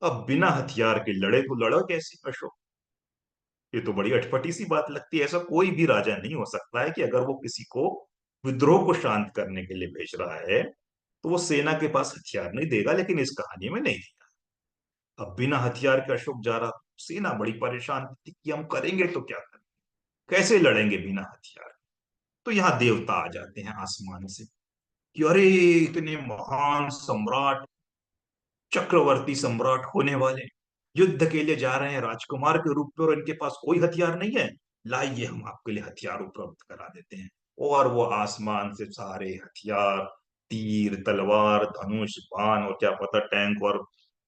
अब बिना हथियार के लड़े तो लड़ो कैसे अशोक, ये तो बड़ी अटपटी सी बात लगती है। ऐसा कोई भी राजा नहीं हो सकता है कि अगर वो किसी को विद्रोह को शांत करने के लिए भेज रहा है तो वो सेना के पास हथियार नहीं देगा, लेकिन इस कहानी में नहीं दिया। अब बिना हथियार के अशोक जा रहा, सेना बड़ी परेशान थी कि हम करेंगे तो क्या करें, कैसे लड़ेंगे बिना हथियार। तो यहाँ देवता आ जाते हैं आसमान से कि अरे इतने महान सम्राट, चक्रवर्ती सम्राट होने वाले युद्ध के लिए जा रहे हैं राजकुमार के रूप में और इनके पास कोई हथियार नहीं है, लाइए हम आपके लिए हथियार उपलब्ध करा देते हैं। और वो आसमान से सारे हथियार, तीर तलवार धनुष बाण और क्या पता टैंक और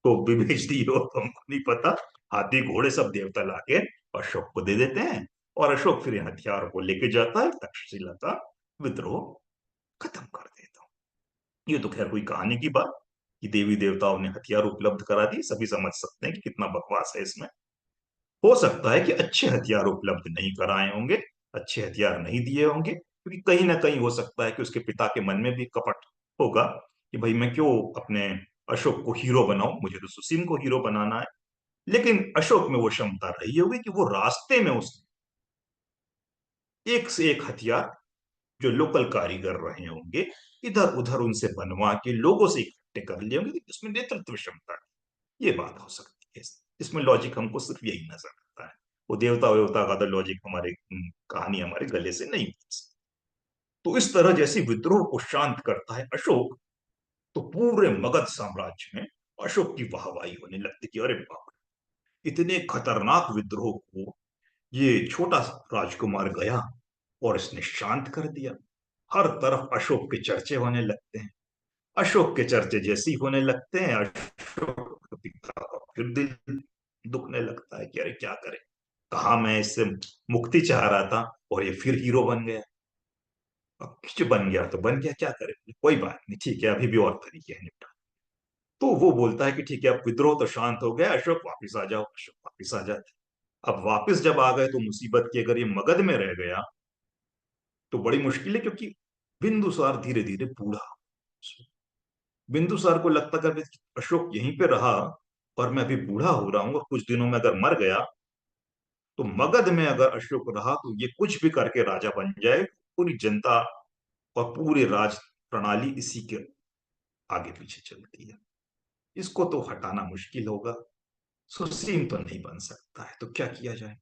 तोप भी भेज दी हो तो हमको नहीं पता, हाथी घोड़े सब देवता लाके अशोक को दे देते हैं। और अशोक फिर इन हथियारों को लेके जाता है, तक्षशिला का विद्रोह खत्म कर देता। ये तो खैर हुई कहानी की बात कि देवी देवताओं ने हथियार उपलब्ध करा दिए, सभी समझ सकते हैं कि कितना बकवास है इसमें। हो सकता है कि अच्छे हथियार उपलब्ध नहीं कराए होंगे, अच्छे हथियार नहीं दिए होंगे, क्योंकि कहीं ना कहीं हो सकता है कि उसके पिता के मन में भी कपट होगा कि भाई मैं क्यों अपने अशोक को हीरो बनाऊं, मुझे तो सुसीम को हीरो बनाना है। लेकिन अशोक में वो क्षमता रही होगी कि वो रास्ते में उसने एक से एक हथियार जो लोकल कारीगर रहे होंगे इधर उधर उनसे बनवा के लोगों से इकट्ठे कर लिए होंगे, तो इसमें नेतृत्व क्षमता है। ये बात हो सकती है, इसमें लॉजिक हमको सिर्फ यही नजर आता है। वो देवता वेवता का तो लॉजिक हमारे कहानी हमारे गले से नहीं बच सकती। तो इस तरह जैसे विद्रोह को शांत करता है अशोक, तो पूरे मगध साम्राज्य में अशोक की वाहवाही होने लगती कि अरे बाप रे, इतने खतरनाक विद्रोह को ये छोटा राजकुमार गया और इसने शांत कर दिया। हर तरफ अशोक के चर्चे होने लगते हैं। अशोक के चर्चे जैसे ही होने लगते हैं, अशोक के पिता का फिर दिल दुखने लगता है कि अरे क्या करे, कहा मैं इससे मुक्ति चाह रहा था और ये फिर हीरो बन गया। अब कुछ बन गया तो बन गया, क्या करे, कोई बात नहीं, ठीक है, अभी भी और तरीके हैं निपटा। तो वो बोलता है कि ठीक है, अब विद्रोह तो शांत हो गया, अशोक वापिस आ जाओ। अशोक वापिस आ जाते। अब वापिस जब आ गए तो मुसीबत की, अगर ये मगध में रह गया तो बड़ी मुश्किल है, क्योंकि बिंदुसार धीरे धीरे बूढ़ा। बिंदुसार को लगता कि अगर अशोक यहीं पे रहा और मैं अभी बूढ़ा हो रहा हूं और कुछ दिनों में अगर मर गया, तो मगध में अगर अशोक रहा तो ये कुछ भी करके राजा बन जाए, पूरी जनता और पूरी राज प्रणाली इसी के आगे पीछे चलती है। इसको तो हटाना मुश्किल होगा, सुसीम तो नहीं बन सकता है, तो क्या किया जाए।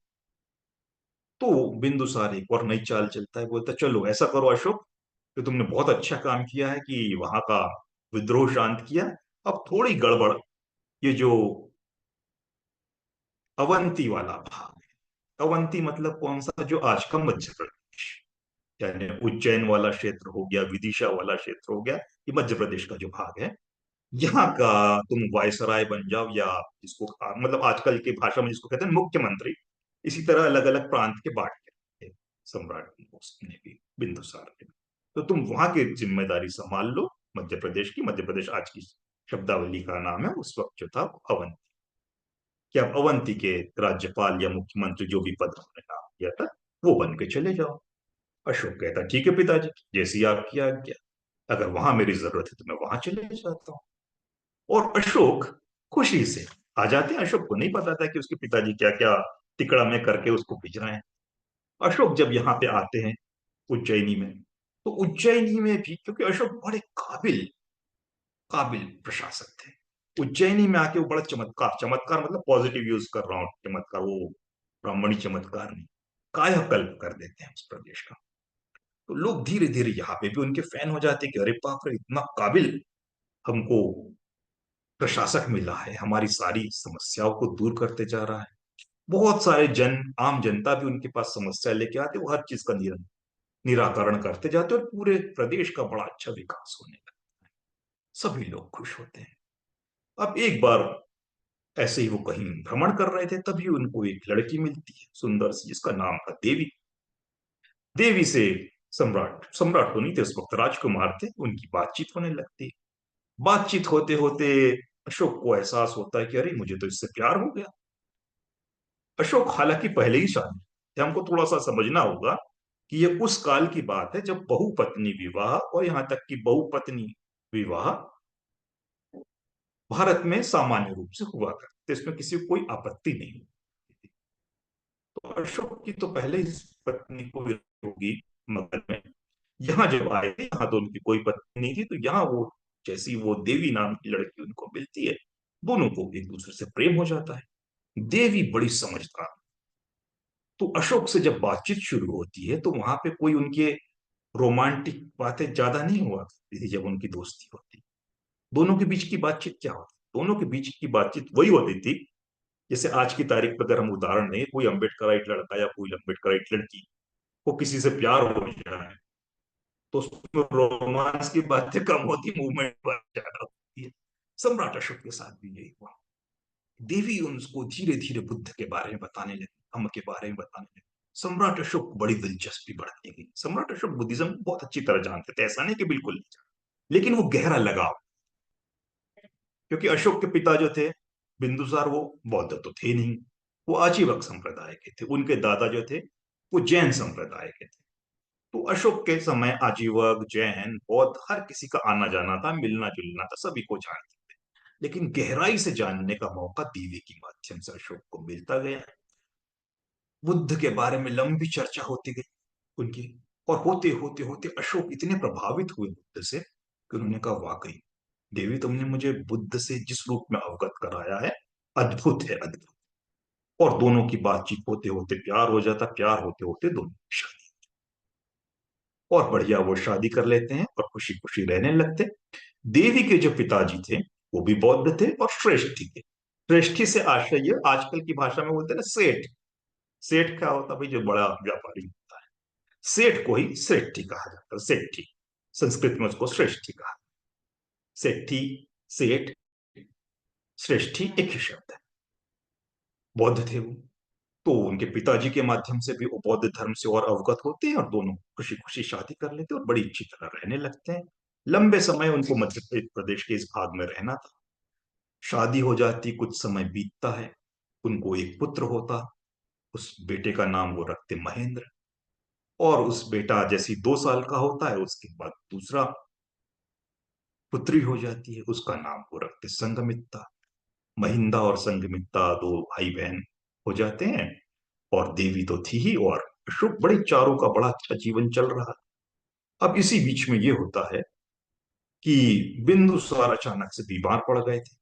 तो बिंदुसार एक और नई चाल चलता है, बोलता चलो ऐसा करो अशोक, कि तुमने बहुत अच्छा काम किया है कि वहां का विद्रोह शांत किया। अब थोड़ी गड़बड़, ये जो अवंती वाला भाग है, अवंती मतलब कौन सा, जो आज का मध्य प्रदेश, यानी उज्जैन वाला क्षेत्र हो गया, विदिशा वाला क्षेत्र हो गया, ये मध्य प्रदेश का जो भाग है, यहाँ का तुम वायसराय बन जाओ, या जिसको मतलब आजकल की भाषा में जिसको कहते हैं मुख्यमंत्री। इसी तरह अलग अलग प्रांत के बांट के रखे सम्राट ने भी, बिंदुसार ने भी। तो तुम वहां की जिम्मेदारी संभाल लो, मध्य प्रदेश की। मध्य प्रदेश आज की शब्दावली का नाम है, उस वक्त जो था अवंती। कि आप अवंती के राज्यपाल या मुख्यमंत्री, जो भी पद उन्होंने नाम दिया था, वो बन के चले जाओ। अशोक कहता ठीक है पिताजी, जैसी आपकी आज्ञा, अगर वहां मेरी जरूरत है तो मैं वहां चले जाता हूँ। और अशोक खुशी से आ जाते हैं। अशोक को नहीं पता था कि उसके पिताजी क्या क्या तिकड़ा में करके उसको भेज रहे हैं। अशोक जब यहाँ पे आते हैं उज्जैनी में, तो उज्जैनी में भी, क्योंकि अशोक बड़े काबिल काबिल प्रशासक थे, उज्जैनी में आके वो बड़ा चमत्कार, चमत्कार मतलब पॉजिटिव यूज कर रहा हूँ, चमत्कार वो ब्राह्मणी चमत्कार नहीं, कायाकल्प कर देते हैं उस प्रदेश का। तो लोग धीरे धीरे यहाँ पे भी उनके फैन हो जाते हैं कि अरे बाप रे, इतना काबिल हमको प्रशासक मिला है, हमारी सारी समस्याओं को दूर करते जा रहा है। बहुत सारे आम जनता भी उनके पास समस्या लेके आते, वो हर चीज का निराकरण करते जाते और पूरे प्रदेश का बड़ा अच्छा विकास होने लगता है। सभी लोग खुश होते हैं। अब एक बार ऐसे ही वो कहीं भ्रमण कर रहे थे, तभी उनको एक लड़की मिलती है सुंदर सी, जिसका नाम था देवी। देवी से सम्राट, सम्राट तो नहीं थे उस वक्त, राजकुमार थे, उनकी बातचीत होने लगती है। बातचीत होते होते अशोक को एहसास होता है कि अरे मुझे तो इससे प्यार हो गया। अशोक हालांकि पहले ही शादी, ये हमको थोड़ा सा समझना होगा कि ये उस काल की बात है जब बहुपत्नी विवाह, और यहां तक कि बहुपत्नी विवाह भारत में सामान्य रूप से हुआ करते, इसमें किसी को कोई आपत्ति नहीं होती थी। तो अशोक की तो पहले ही पत्नी को विरह होगी मगध में। यहाँ जब आए थे, यहाँ तो उनकी कोई पत्नी नहीं थी, तो यहाँ वो जैसी वो देवी नाम की लड़की उनको मिलती है, दोनों को एक दूसरे से प्रेम हो जाता है। देवी बड़ी समझदार, तो अशोक से जब बातचीत शुरू होती है तो वहां पे कोई उनके रोमांटिक बातें ज्यादा नहीं हुआ करती थी। जब उनकी दोस्ती होती, दोनों के बीच की बातचीत क्या होती, दोनों के बीच की बातचीत वही होती थी, जैसे आज की तारीख पर अगर हम उदाहरण दें, कोई अम्बेडकराइट लड़का या कोई अम्बेडकराइट लड़की को किसी से प्यार हो जाए, तो उसमें रोमांस की बातें कम होती, मूवमेंट ज्यादा होती है। सम्राट अशोक के साथ भी यही हुआ। देवी उनको धीरे धीरे बुद्ध के बारे में बताने लगी, धम्म के बारे में बताने लगी। सम्राट अशोक को बड़ी दिलचस्पी बढ़ती गई। सम्राट अशोक बुद्धिज्म को बहुत अच्छी तरह जानते थे, ऐसा नहीं कि बिल्कुल नहीं जानते, लेकिन वो गहरा लगाव, क्योंकि अशोक के पिता जो थे बिंदुसार, वो बौद्ध तो थे नहीं, वो आजीवक संप्रदाय के थे। उनके दादा जो थे वो जैन संप्रदाय के थे। तो अशोक के समय आजीवक, जैन, बौद्ध, हर किसी का आना जाना था, मिलना जुलना था, सभी को जानते थे। लेकिन गहराई से जानने का मौका देवी के माध्यम से अशोक को मिलता गया। बुद्ध के बारे में लंबी चर्चा होती गई उनकी, और होते होते होते अशोक इतने प्रभावित हुए बुद्ध से कि उन्होंने कहा वाकई देवी, तुमने मुझे बुद्ध से जिस रूप में अवगत कराया है, अद्भुत है, अद्भुत। और दोनों की बातचीत होते होते प्यार हो जाता, प्यार होते होते दोनों की शादी, और बढ़िया वो शादी कर लेते हैं और खुशी खुशी रहने लगते। देवी के जो पिताजी थे वो भी बौद्ध थे और श्रेष्ठी थे। श्रेष्ठी से आशय आजकल की भाषा में बोलते हैं ना सेठ। सेठ क्या होता है भाई? जो बड़ा व्यापारी होता है। सेठ को ही श्रेष्ठी कहा जाता है, सेठी। संस्कृत में उसको श्रेष्ठी कहा। सेठी, सेठ, श्रेष्ठी एक ही शब्द है। बौद्ध थे वो। तो उनके पिताजी के माध्यम से भी वो बौद्ध धर्म से और अवगत होते हैं और दोनों खुशी खुशी शादी कर लेते हैं और बड़ी अच्छी तरह रहने लगते हैं। लंबे समय उनको मध्य प्रदेश के इस भाग में रहना था। शादी हो जाती, कुछ समय बीतता है, उनको एक पुत्र होता। उस बेटे का नाम वो रखते महेंद्र। और उस बेटा जैसी 2 साल का होता है उसके बाद दूसरा पुत्री हो जाती है, उसका नाम वो रखते संघमित्ता। महिंदा और संघमित्ता दो भाई बहन हो जाते हैं। और देवी तो थी ही, और अशोक बड़े चारों का बड़ा अच्छा जीवन चल रहा। अब इसी बीच में ये होता है कि बिंदुसार अचानक से बीमार पड़ गए थे।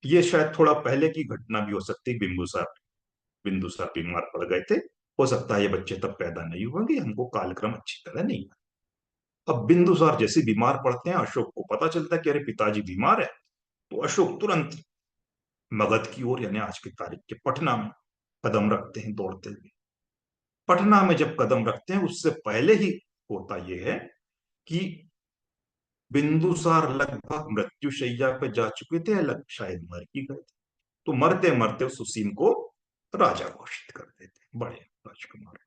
ये शायद थोड़ा पहले की घटना भी हो सकती है। बिंदुसार बिंदुसार बीमार पड़ गए थे। हो सकता है ये बच्चे तब पैदा नहीं होंगे, हमको कालक्रम अच्छी तरह नहीं। अब बिंदुसार जैसे बीमार पड़ते हैं, अशोक को पता चलता है कि अरे पिताजी बीमार है। तो अशोक तुरंत मगध की ओर, यानी आज की तारीख के पटना में कदम रखते हैं दौड़ते हुए। पटना में जब कदम रखते हैं उससे पहले ही होता यह है कि बिंदुसार लगभग मृत्युशैया पे जा चुके थे, अलग शायद मर ही गए थे। तो मरते मरते सुसीम को राजा घोषित कर देते, बड़े राजकुमार।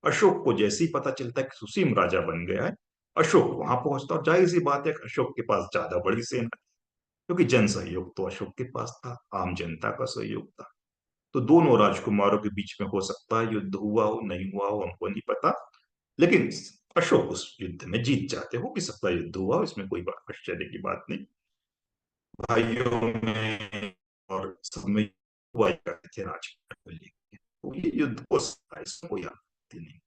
अशोक को जैसे ही पता चलता है कि सुसीम राजा बन गया है, अशोक वहां पहुंचता। और जाहिर सी बात है अशोक के पास ज्यादा बड़ी सेना थी, क्योंकि जन सहयोग तो अशोक के पास था, आम जनता का सहयोग था। तो दोनों राजकुमारों के बीच में हो सकता है युद्ध हुआ हो, नहीं हुआ हो, हमको नहीं पता। लेकिन अशोक उस युद्ध में जीत जाते हो कि सकता युद्ध हुआ हो, इसमें कोई आश्चर्य की बात नहीं। भाइयों में और सब में हुआ करते थे राजकुमार को लेकर। तो ये युद्ध हो सकता है, इसमें कोई आपत्ति नहीं,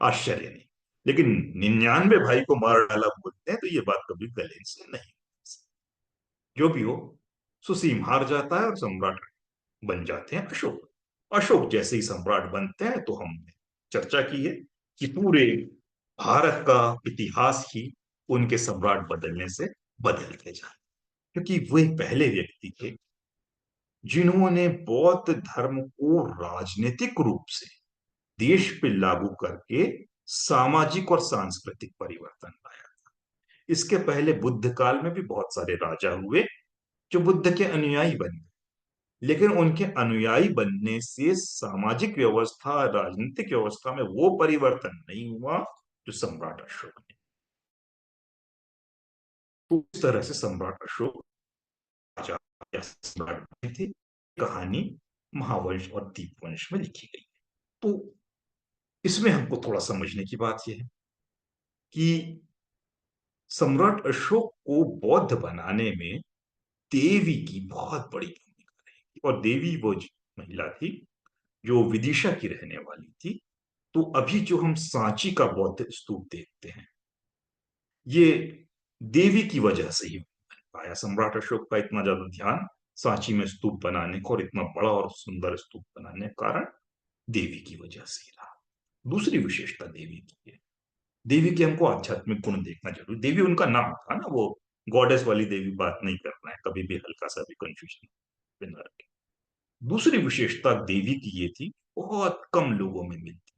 आश्चर्य नहीं। लेकिन 99 भाई को मार डाला बोलते हैं, तो ये बात कभी गले से नहीं। जो भी हो, सुसीम हार जाता है और सम्राट बन जाते हैं अशोक। अशोक जैसे ही सम्राट बनते हैं तो हमने चर्चा की है कि पूरे भारत का इतिहास ही उनके सम्राट बदलने से बदलते जाए, क्योंकि वे पहले व्यक्ति थे जिन्होंने बौद्ध धर्म को राजनीतिक रूप से देश पे लागू करके सामाजिक और सांस्कृतिक परिवर्तन लाया। इसके पहले बुद्ध काल में भी बहुत सारे राजा हुए जो बुद्ध के अनुयायी बने, लेकिन उनके अनुयायी बनने से सामाजिक व्यवस्था, राजनीतिक व्यवस्था में वो परिवर्तन नहीं हुआ जो सम्राट अशोक ने। तो इस तरह से सम्राट अशोक राजा या सम्राट बने थे। कहानी महावंश और दीपवंश में लिखी गई। तो इसमें हमको थोड़ा समझने की बात यह है कि सम्राट अशोक को बौद्ध बनाने में देवी की बहुत बड़ी भूमिका रही। और देवी वो महिला थी जो विदिशा की रहने वाली थी। तो अभी जो हम सांची का बौद्ध स्तूप देखते हैं, ये देवी की वजह से ही बन पाया। सम्राट अशोक का इतना ज्यादा ध्यान सांची में स्तूप बनाने का और इतना बड़ा और सुंदर स्तूप बनाने का कारण देवी की वजह से ही रहा। दूसरी विशेषता देवी की है, देवी के हमको आध्यात्मिक गुण देखना जरूरी। देवी उनका नाम था ना, वो गॉडेस वाली देवी बात नहीं करना है कभी भी, हल्का सा भी कंफ्यूजन बिना रखे। दूसरी विशेषता देवी की ये थी, बहुत कम लोगों में मिलती।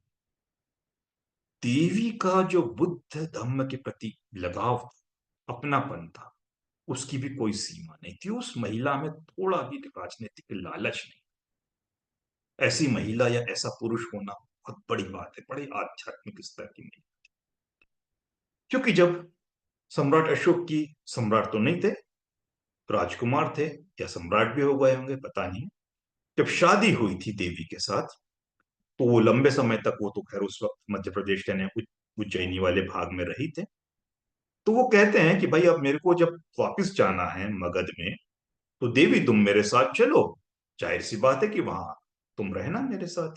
देवी का जो बुद्ध धम्म के प्रति लगाव था, अपनापन था, उसकी भी कोई सीमा नहीं थी। उस महिला में थोड़ा भी राजनीतिक लालच नहीं। ऐसी महिला या ऐसा पुरुष होना बहुत बड़ी बात है, बड़े आध्यात्मिक स्तर की महिला। क्योंकि जब सम्राट अशोक की, सम्राट तो नहीं थे, राजकुमार थे या सम्राट भी हो गए होंगे पता नहीं, जब शादी हुई थी देवी के साथ, तो वो लंबे समय तक, वो तो खैर उस वक्त मध्य प्रदेश यानी उज्जैनी वाले भाग में रही थे। तो वो कहते हैं कि भाई अब मेरे को जब वापस जाना है मगध में, तो देवी तुम मेरे साथ चलो। जाहिर सी बात है कि वहां तुम रहना मेरे साथ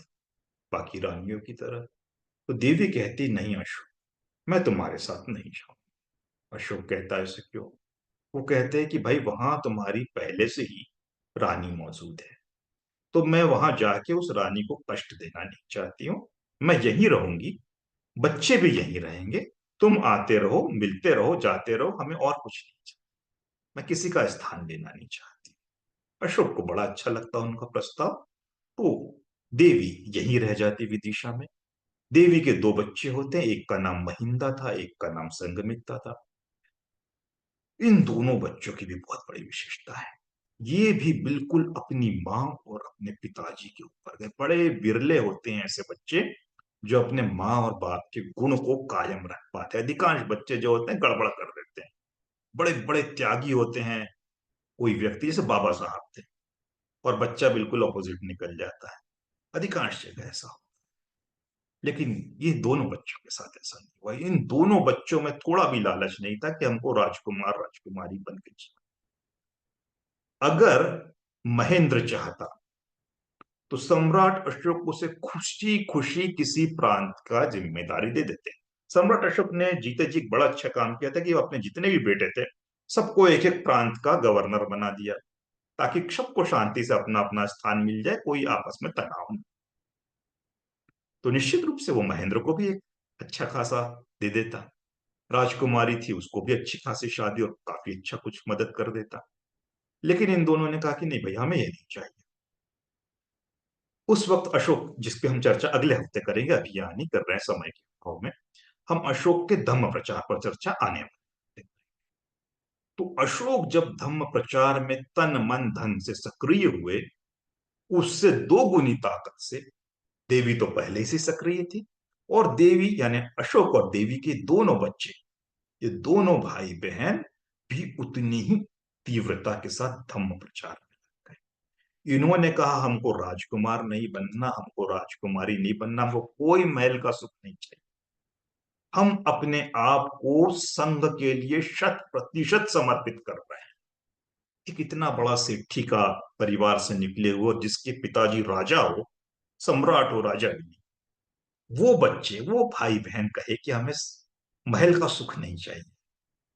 बाकी रानियों की तरह। तो देवी कहती नहीं अशोक, मैं तुम्हारे साथ नहीं जाऊं। अशोक कहता है ऐसे क्यों? वो कहते हैं कि भाई वहां तुम्हारी पहले से ही रानी मौजूद है, तो मैं वहां जाके उस रानी को कष्ट देना नहीं चाहती हूँ। मैं यहीं रहूंगी, बच्चे भी यहीं रहेंगे, तुम आते रहो, मिलते रहो, जाते रहो, हमें और कुछ नहीं चाहिए। मैं किसी का स्थान लेना नहीं चाहती। अशोक को बड़ा अच्छा लगता उनका प्रस्ताव। तो देवी यहीं रह जाती विदिशा में। देवी के दो बच्चे होते हैं, एक का नाम महिंदा था, एक का नाम संगमित्रा था। इन दोनों बच्चों की भी बहुत बड़ी विशेषता है। ये भी बिल्कुल अपनी माँ और अपने पिताजी के ऊपर गए। बड़े बिरले होते हैं ऐसे बच्चे जो अपने माँ और बाप के गुण को कायम रख पाते हैं। अधिकांश बच्चे जो होते हैं गड़बड़ कर देते हैं। बड़े बड़े त्यागी होते हैं। कोई व्यक्ति जैसे बाबा साहब थे, और बच्चा बिल्कुल ऑपोजिट निकल जाता है। अधिकांश जगह ऐसा हो। लेकिन ये दोनों बच्चों के साथ ऐसा नहीं हुआ। इन दोनों बच्चों में थोड़ा भी लालच नहीं था कि हमको राजकुमार राजकुमारी बन के अगर महेंद्र चाहता तो सम्राट अशोक उसे खुशी खुशी किसी प्रांत का जिम्मेदारी दे देते। सम्राट अशोक ने जीते जी एक बड़ा अच्छा काम किया था कि वो अपने जितने भी बेटे थे सबको एक एक प्रांत का गवर्नर बना दिया, ताकि सबको शांति से अपना अपना स्थान मिल जाए, कोई आपस में तनाव नहीं। तो निश्चित रूप से वो महेंद्र को भी एक अच्छा खासा दे देता। राजकुमारी थी, उसको भी अच्छी खासी शादी और काफी अच्छा कुछ मदद कर देता। लेकिन इन दोनों ने कहा कि नहीं भाई, हमें ये नहीं चाहिए। उस वक्त अशोक, जिसपे हम चर्चा अगले हफ्ते करेंगे, अभी यहाँ नहीं कर रहे हैं समय के अभाव में, हम अशोक के धम्म प्रचार पर चर्चा आने वाली है। तो अशोक जब धम्म प्रचार में तन मन धन से सक्रिय हुए, उससे दो गुनी ताकत से देवी तो पहले से सक्रिय थी, और देवी यानी अशोक और देवी के दोनों बच्चे, ये दोनों भाई बहन भी उतनी ही तीव्रता के साथ धम्म प्रचार में लग गए। इन्होंने कहा हमको राजकुमार नहीं बनना, हमको राजकुमारी नहीं बनना, हमको कोई महल का सुख नहीं चाहिए। हम अपने आप को संघ के लिए 100% समर्पित कर रहे हैं। एक इतना बड़ा सेठी का परिवार से निकले हुए, जिसके पिताजी राजा हो, सम्राट हो, राजा भी, वो बच्चे, वो भाई बहन कहे कि हमें महल का सुख नहीं चाहिए,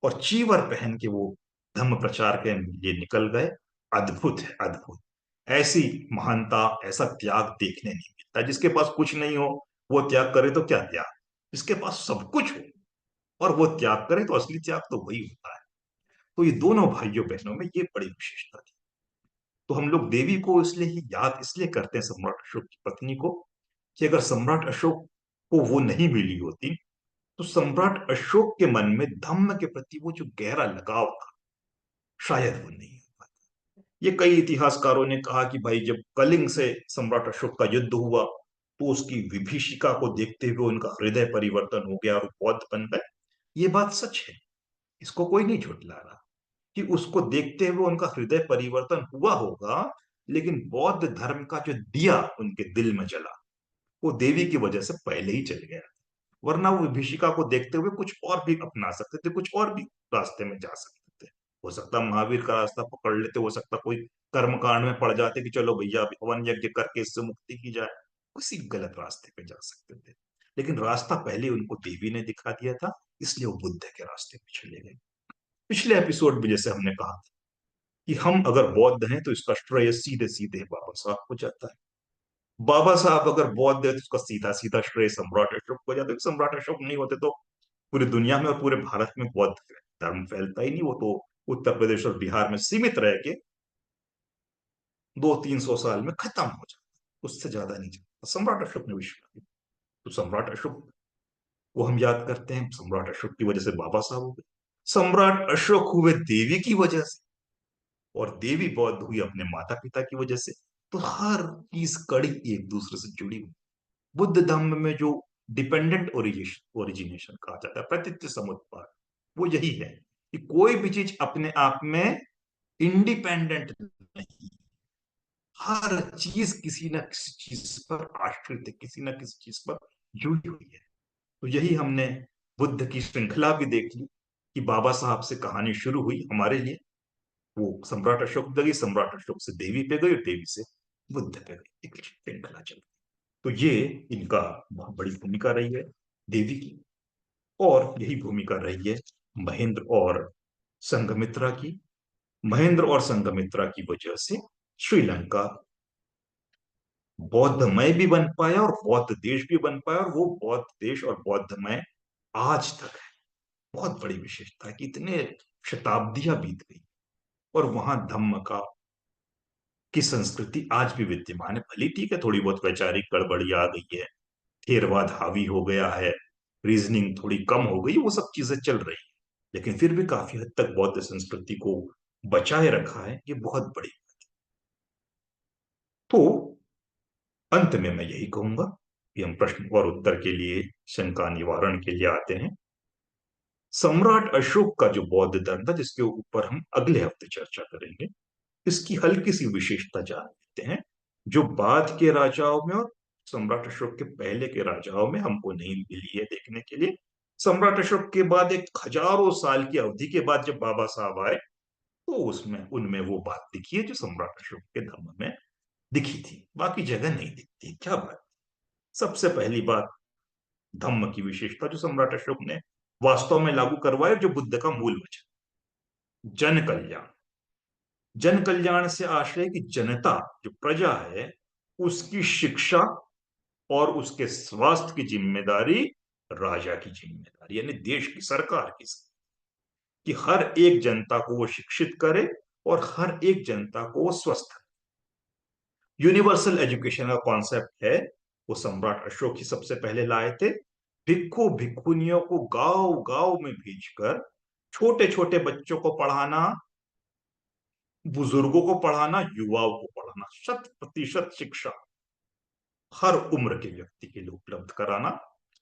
और चीवर पहन के वो धम्म प्रचार के लिए निकल गए। अद्भुत है, अद्भुत। ऐसी महानता, ऐसा त्याग देखने नहीं मिलता। जिसके पास कुछ नहीं हो वो त्याग करे तो क्या त्याग, जिसके पास सब कुछ हो और वो त्याग करे तो असली त्याग तो वही होता है। तो ये दोनों भाइयों बहनों में ये बड़ी विशेषता थी। तो हम लोग देवी को इसलिए ही याद इसलिए करते हैं, सम्राट अशोक की पत्नी को, कि अगर सम्राट अशोक को वो नहीं मिली होती तो सम्राट अशोक के मन में धम्म के प्रति वो जो गहरा लगाव था, शायद वो नहीं हो पाता। ये कई इतिहासकारों ने कहा कि भाई जब कलिंग से सम्राट अशोक का युद्ध हुआ, तो उसकी विभीषिका को देखते हुए उनका हृदय परिवर्तन हो गया और बौद्ध बन गए। ये बात सच है, इसको कोई नहीं झुठला रहा कि उसको देखते हुए उनका हृदय परिवर्तन हुआ होगा। लेकिन बौद्ध धर्म का जो दिया उनके दिल में जला, वो देवी की वजह से पहले ही चल गया। वरना वो विभीषिका को देखते हुए कुछ और भी अपना सकते थे, कुछ और भी रास्ते में जा सकते थे। हो सकता महावीर का रास्ता पकड़ लेते, हो सकता कोई कर्म कांड में पड़ जाते कि चलो भैया अभी हवन यज्ञ करके इससे मुक्ति की जाए, किसी गलत रास्ते पे जा सकते थे। लेकिन रास्ता पहले उनको देवी ने दिखा दिया था, इसलिए वो बुद्ध के रास्ते पे चले गए। पिछले एपिसोड में जैसे हमने कहा था कि हम अगर बौद्ध हैं तो इसका श्रेय सीधे सीधे बाबा साहब को जाता है। बाबा साहब अगर बौद्ध है तो उसका सीधा सीधा श्रेय सम्राट अशोक को जाता है। सम्राट अशोक नहीं होते तो पूरी दुनिया में और पूरे भारत में बौद्ध धर्म फैलता ही नहीं। वो तो उत्तर प्रदेश और बिहार में सीमित रह के 200-300 साल में खत्म हो जाता, उससे ज्यादा नहीं जाता। सम्राट अशोक ने विश्व किया। तो सम्राट अशोक को हम याद करते हैं, सम्राट अशोक की वजह से बाबा साहब हो गए। सम्राट अशोक हुए देवी की वजह से, और देवी बौद्ध हुई अपने माता पिता की वजह से। तो हर चीज कड़ी एक दूसरे से जुड़ी हुई। बुद्ध धर्म में जो डिपेंडेंट ओरिजिनेशन कहा जाता है, प्रतीच्य समुत्पाद, वो यही है कि कोई भी चीज अपने आप में इंडिपेंडेंट नहीं, हर चीज किसी न किसी चीज पर आश्रित है, किसी न किसी चीज पर जुड़ी हुई है। तो यही हमने बुद्ध की श्रृंखला भी देख ली कि बाबा साहब से कहानी शुरू हुई हमारे लिए, वो सम्राट अशोक पे गई, सम्राट अशोक से देवी पे गई और देवी से बुद्ध पे गई, एक श्रृंखला चल। तो ये इनका बहुत बड़ी भूमिका रही है, देवी की। और यही भूमिका रही है महेंद्र और संघमित्रा की। महेंद्र और संघमित्रा की वजह से श्रीलंका बौद्धमय भी बन पाया और बौद्ध देश भी बन पाया, और वो बौद्ध देश और बौद्धमय आज तक है। बहुत बड़ी विशेषता है कि इतने शताब्दियां बीत गई और वहां धम्म का की संस्कृति आज भी विद्यमान है। भली ठीक है, थोड़ी बहुत वैचारिक गड़बड़ी आ गई है, थेरवाद हावी हो गया है, रीजनिंग थोड़ी कम हो गई, वो सब चीजें चल रही है, लेकिन फिर भी काफी हद तक बौद्ध संस्कृति को बचाए रखा है, ये बहुत बड़ी। तो अंत में मैं यही कहूंगा कि हम प्रश्न और उत्तर के लिए, शंका निवारण के लिए आते हैं। सम्राट अशोक का जो बौद्ध धर्म था, जिसके ऊपर हम अगले हफ्ते चर्चा करेंगे, इसकी हल्की सी विशेषता जान लेते हैं, जो बाद के राजाओं में और सम्राट अशोक के पहले के राजाओं में हमको नहीं मिली है देखने के लिए। सम्राट अशोक के बाद एक हजारों साल की अवधि के बाद जब बाबा साहब आए, तो उसमें उनमें वो बात दिखी है जो सम्राट अशोक के धर्म में दिखी थी, बाकी जगह नहीं दिखती। क्या बात? सबसे पहली बात, धम्म की विशेषता जो सम्राट अशोक ने वास्तव में लागू करवाया, जो बुद्ध का मूल वचन, जन कल्याण। जन कल्याण से आशय कि जनता, जो प्रजा है, उसकी शिक्षा और उसके स्वास्थ्य की जिम्मेदारी राजा की जिम्मेदारी, यानी देश की सरकार की, कि हर एक जनता को वो शिक्षित करे और हर एक जनता को वो स्वस्थ। यूनिवर्सल एजुकेशन का कॉन्सेप्ट है, वो सम्राट अशोक ही सबसे पहले लाए थे। भिक्खु भिक्खुनियों को गांव गांव में भेजकर छोटे छोटे बच्चों को पढ़ाना, बुजुर्गों को पढ़ाना, युवाओं को पढ़ाना, 100% शिक्षा हर उम्र के व्यक्ति के लिए उपलब्ध कराना,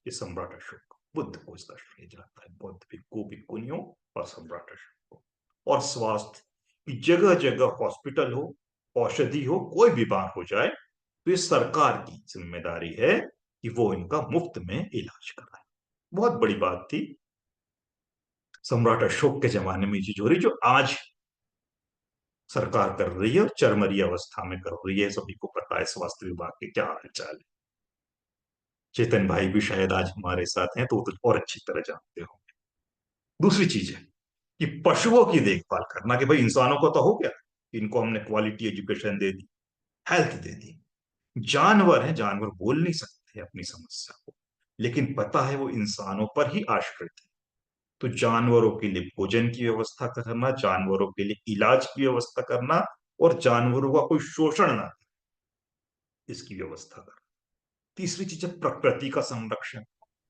ये सम्राट अशोक, बुद्ध को इसका श्रेय जाता है, बौद्ध भिक्खु भिक्खुनियों और सम्राट अशोक को। और स्वास्थ्य की जगह जगह हॉस्पिटल हो, औषधि हो, कोई बीमार हो जाए तो ये सरकार की जिम्मेदारी है कि वो इनका मुफ्त में इलाज कराए। बहुत बड़ी बात थी सम्राट अशोक के जमाने में ये चीज हो रही, जो आज सरकार कर रही है और चरमरी अवस्था में कर रही है। सभी को पता है स्वास्थ्य विभाग के क्या हाल चाल है। चेतन भाई भी शायद आज हमारे साथ हैं, तो वो तो और अच्छी तरह जानते हो। दूसरी चीज है कि पशुओं की देखभाल करना, कि भाई इंसानों को तो हो गया, इनको हमने क्वालिटी एजुकेशन दे दी, हेल्थ दे दी। जानवर हैं, जानवर बोल नहीं सकते अपनी समस्या को, लेकिन पता है वो इंसानों पर ही आश्रित है। तो जानवरों के लिए भोजन की व्यवस्था करना, जानवरों के लिए इलाज की व्यवस्था करना, और जानवरों का कोई शोषण ना, इसकी व्यवस्था करना। तीसरी चीज है प्रकृति का संरक्षण,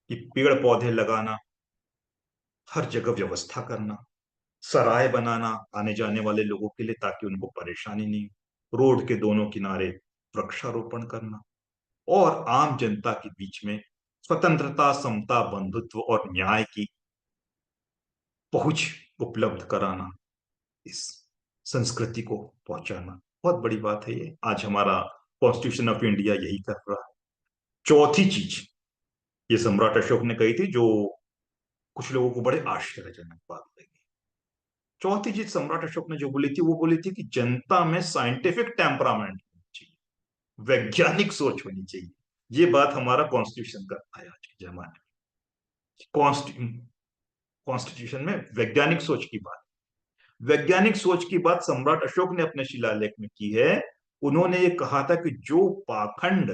कि पेड़ पौधे लगाना, हर जगह व्यवस्था करना, सराय बनाना आने जाने वाले लोगों के लिए, ताकि उनको परेशानी नहीं हो, रोड के दोनों किनारे वृक्षारोपण करना, और आम जनता के बीच में स्वतंत्रता, समता, बंधुत्व और न्याय की पहुंच उपलब्ध कराना, इस संस्कृति को पहुंचाना। बहुत बड़ी बात है ये, आज हमारा कॉन्स्टिट्यूशन ऑफ इंडिया यही कर रहा है। चौथी चीज ये सम्राट अशोक ने कही थी, जो कुछ लोगों को बड़े आश्चर्यजनक बात लगी। चौथी चीज सम्राट अशोक ने जो बोली थी, वो बोली थी कि जनता में साइंटिफिक टेम्परामेंट होनी चाहिए, वैज्ञानिक सोच होनी चाहिए। ये बात हमारा कॉन्स्टिट्यूशन करता है आज के जमाने में। कॉन्स्टिट्यूशन में वैज्ञानिक सोच की बात, वैज्ञानिक सोच की बात सम्राट अशोक ने अपने शिलालेख में की है। उन्होंने ये कहा था कि जो पाखंड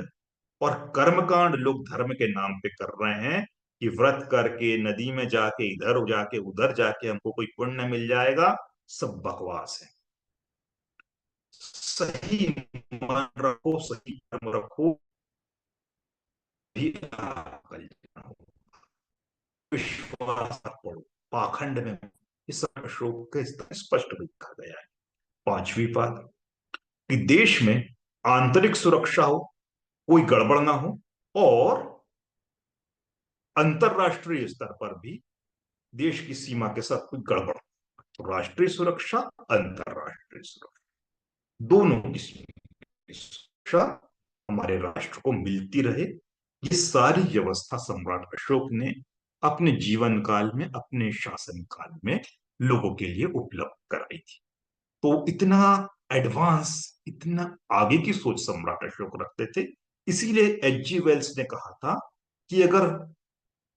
और कर्मकांड लोग धर्म के नाम पे कर रहे हैं, कि व्रत करके नदी में जाके, इधर जाके, उधर जाके हमको कोई पुण्य मिल जाएगा, सब बकवास है। सही मन रखो, सही कर्म रखो, भी विश्वास पड़ो, पाखंड में, इस अशोक के स्पष्ट लिखा गया है। पांचवी बात, कि देश में आंतरिक सुरक्षा हो, कोई गड़बड़ ना हो, और अंतरराष्ट्रीय स्तर पर भी देश की सीमा के साथ कोई गड़बड़, तो राष्ट्रीय सुरक्षा, अंतरराष्ट्रीय सुरक्षा, दोनों की सुरक्षा हमारे राष्ट्र को मिलती रहे, ये सारी व्यवस्था सम्राट अशोक ने अपने जीवन काल में, अपने शासन काल में लोगों के लिए उपलब्ध कराई थी। तो इतना एडवांस, इतना आगे की सोच सम्राट अशोक रखते थे। इसीलिए एच जी वेल्स ने कहा था कि अगर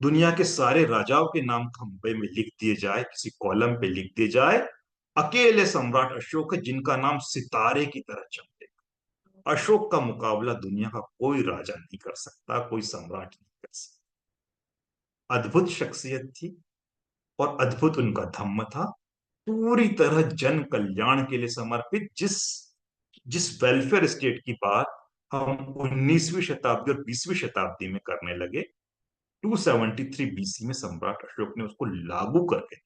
दुनिया के सारे राजाओं के नाम खंबे में लिख दिए जाए, किसी कॉलम पे लिख दिए जाए, अकेले सम्राट अशोक है जिनका नाम सितारे की तरह चमके। अशोक का मुकाबला दुनिया का कोई राजा नहीं कर सकता, कोई सम्राट नहीं कर सकता। अद्भुत शख्सियत थी, और अद्भुत उनका धम्म था, पूरी तरह जन कल्याण के लिए समर्पित। जिस जिस वेलफेयर स्टेट की बात हम 19वीं शताब्दी और 20वीं शताब्दी में करने लगे, 273 बीसी में सम्राट अशोक ने उसको लागू करके,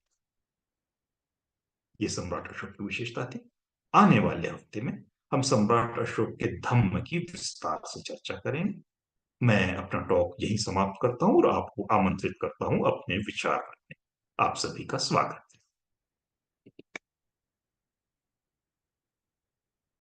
ये सम्राट अशोक की विशेषता थी। आने वाले हफ्ते में हम सम्राट अशोक के धम्म की विस्तार से चर्चा करेंगे। मैं अपना टॉक यही समाप्त करता हूं और आपको आमंत्रित करता हूं अपने विचार रखने। आप सभी का स्वागत।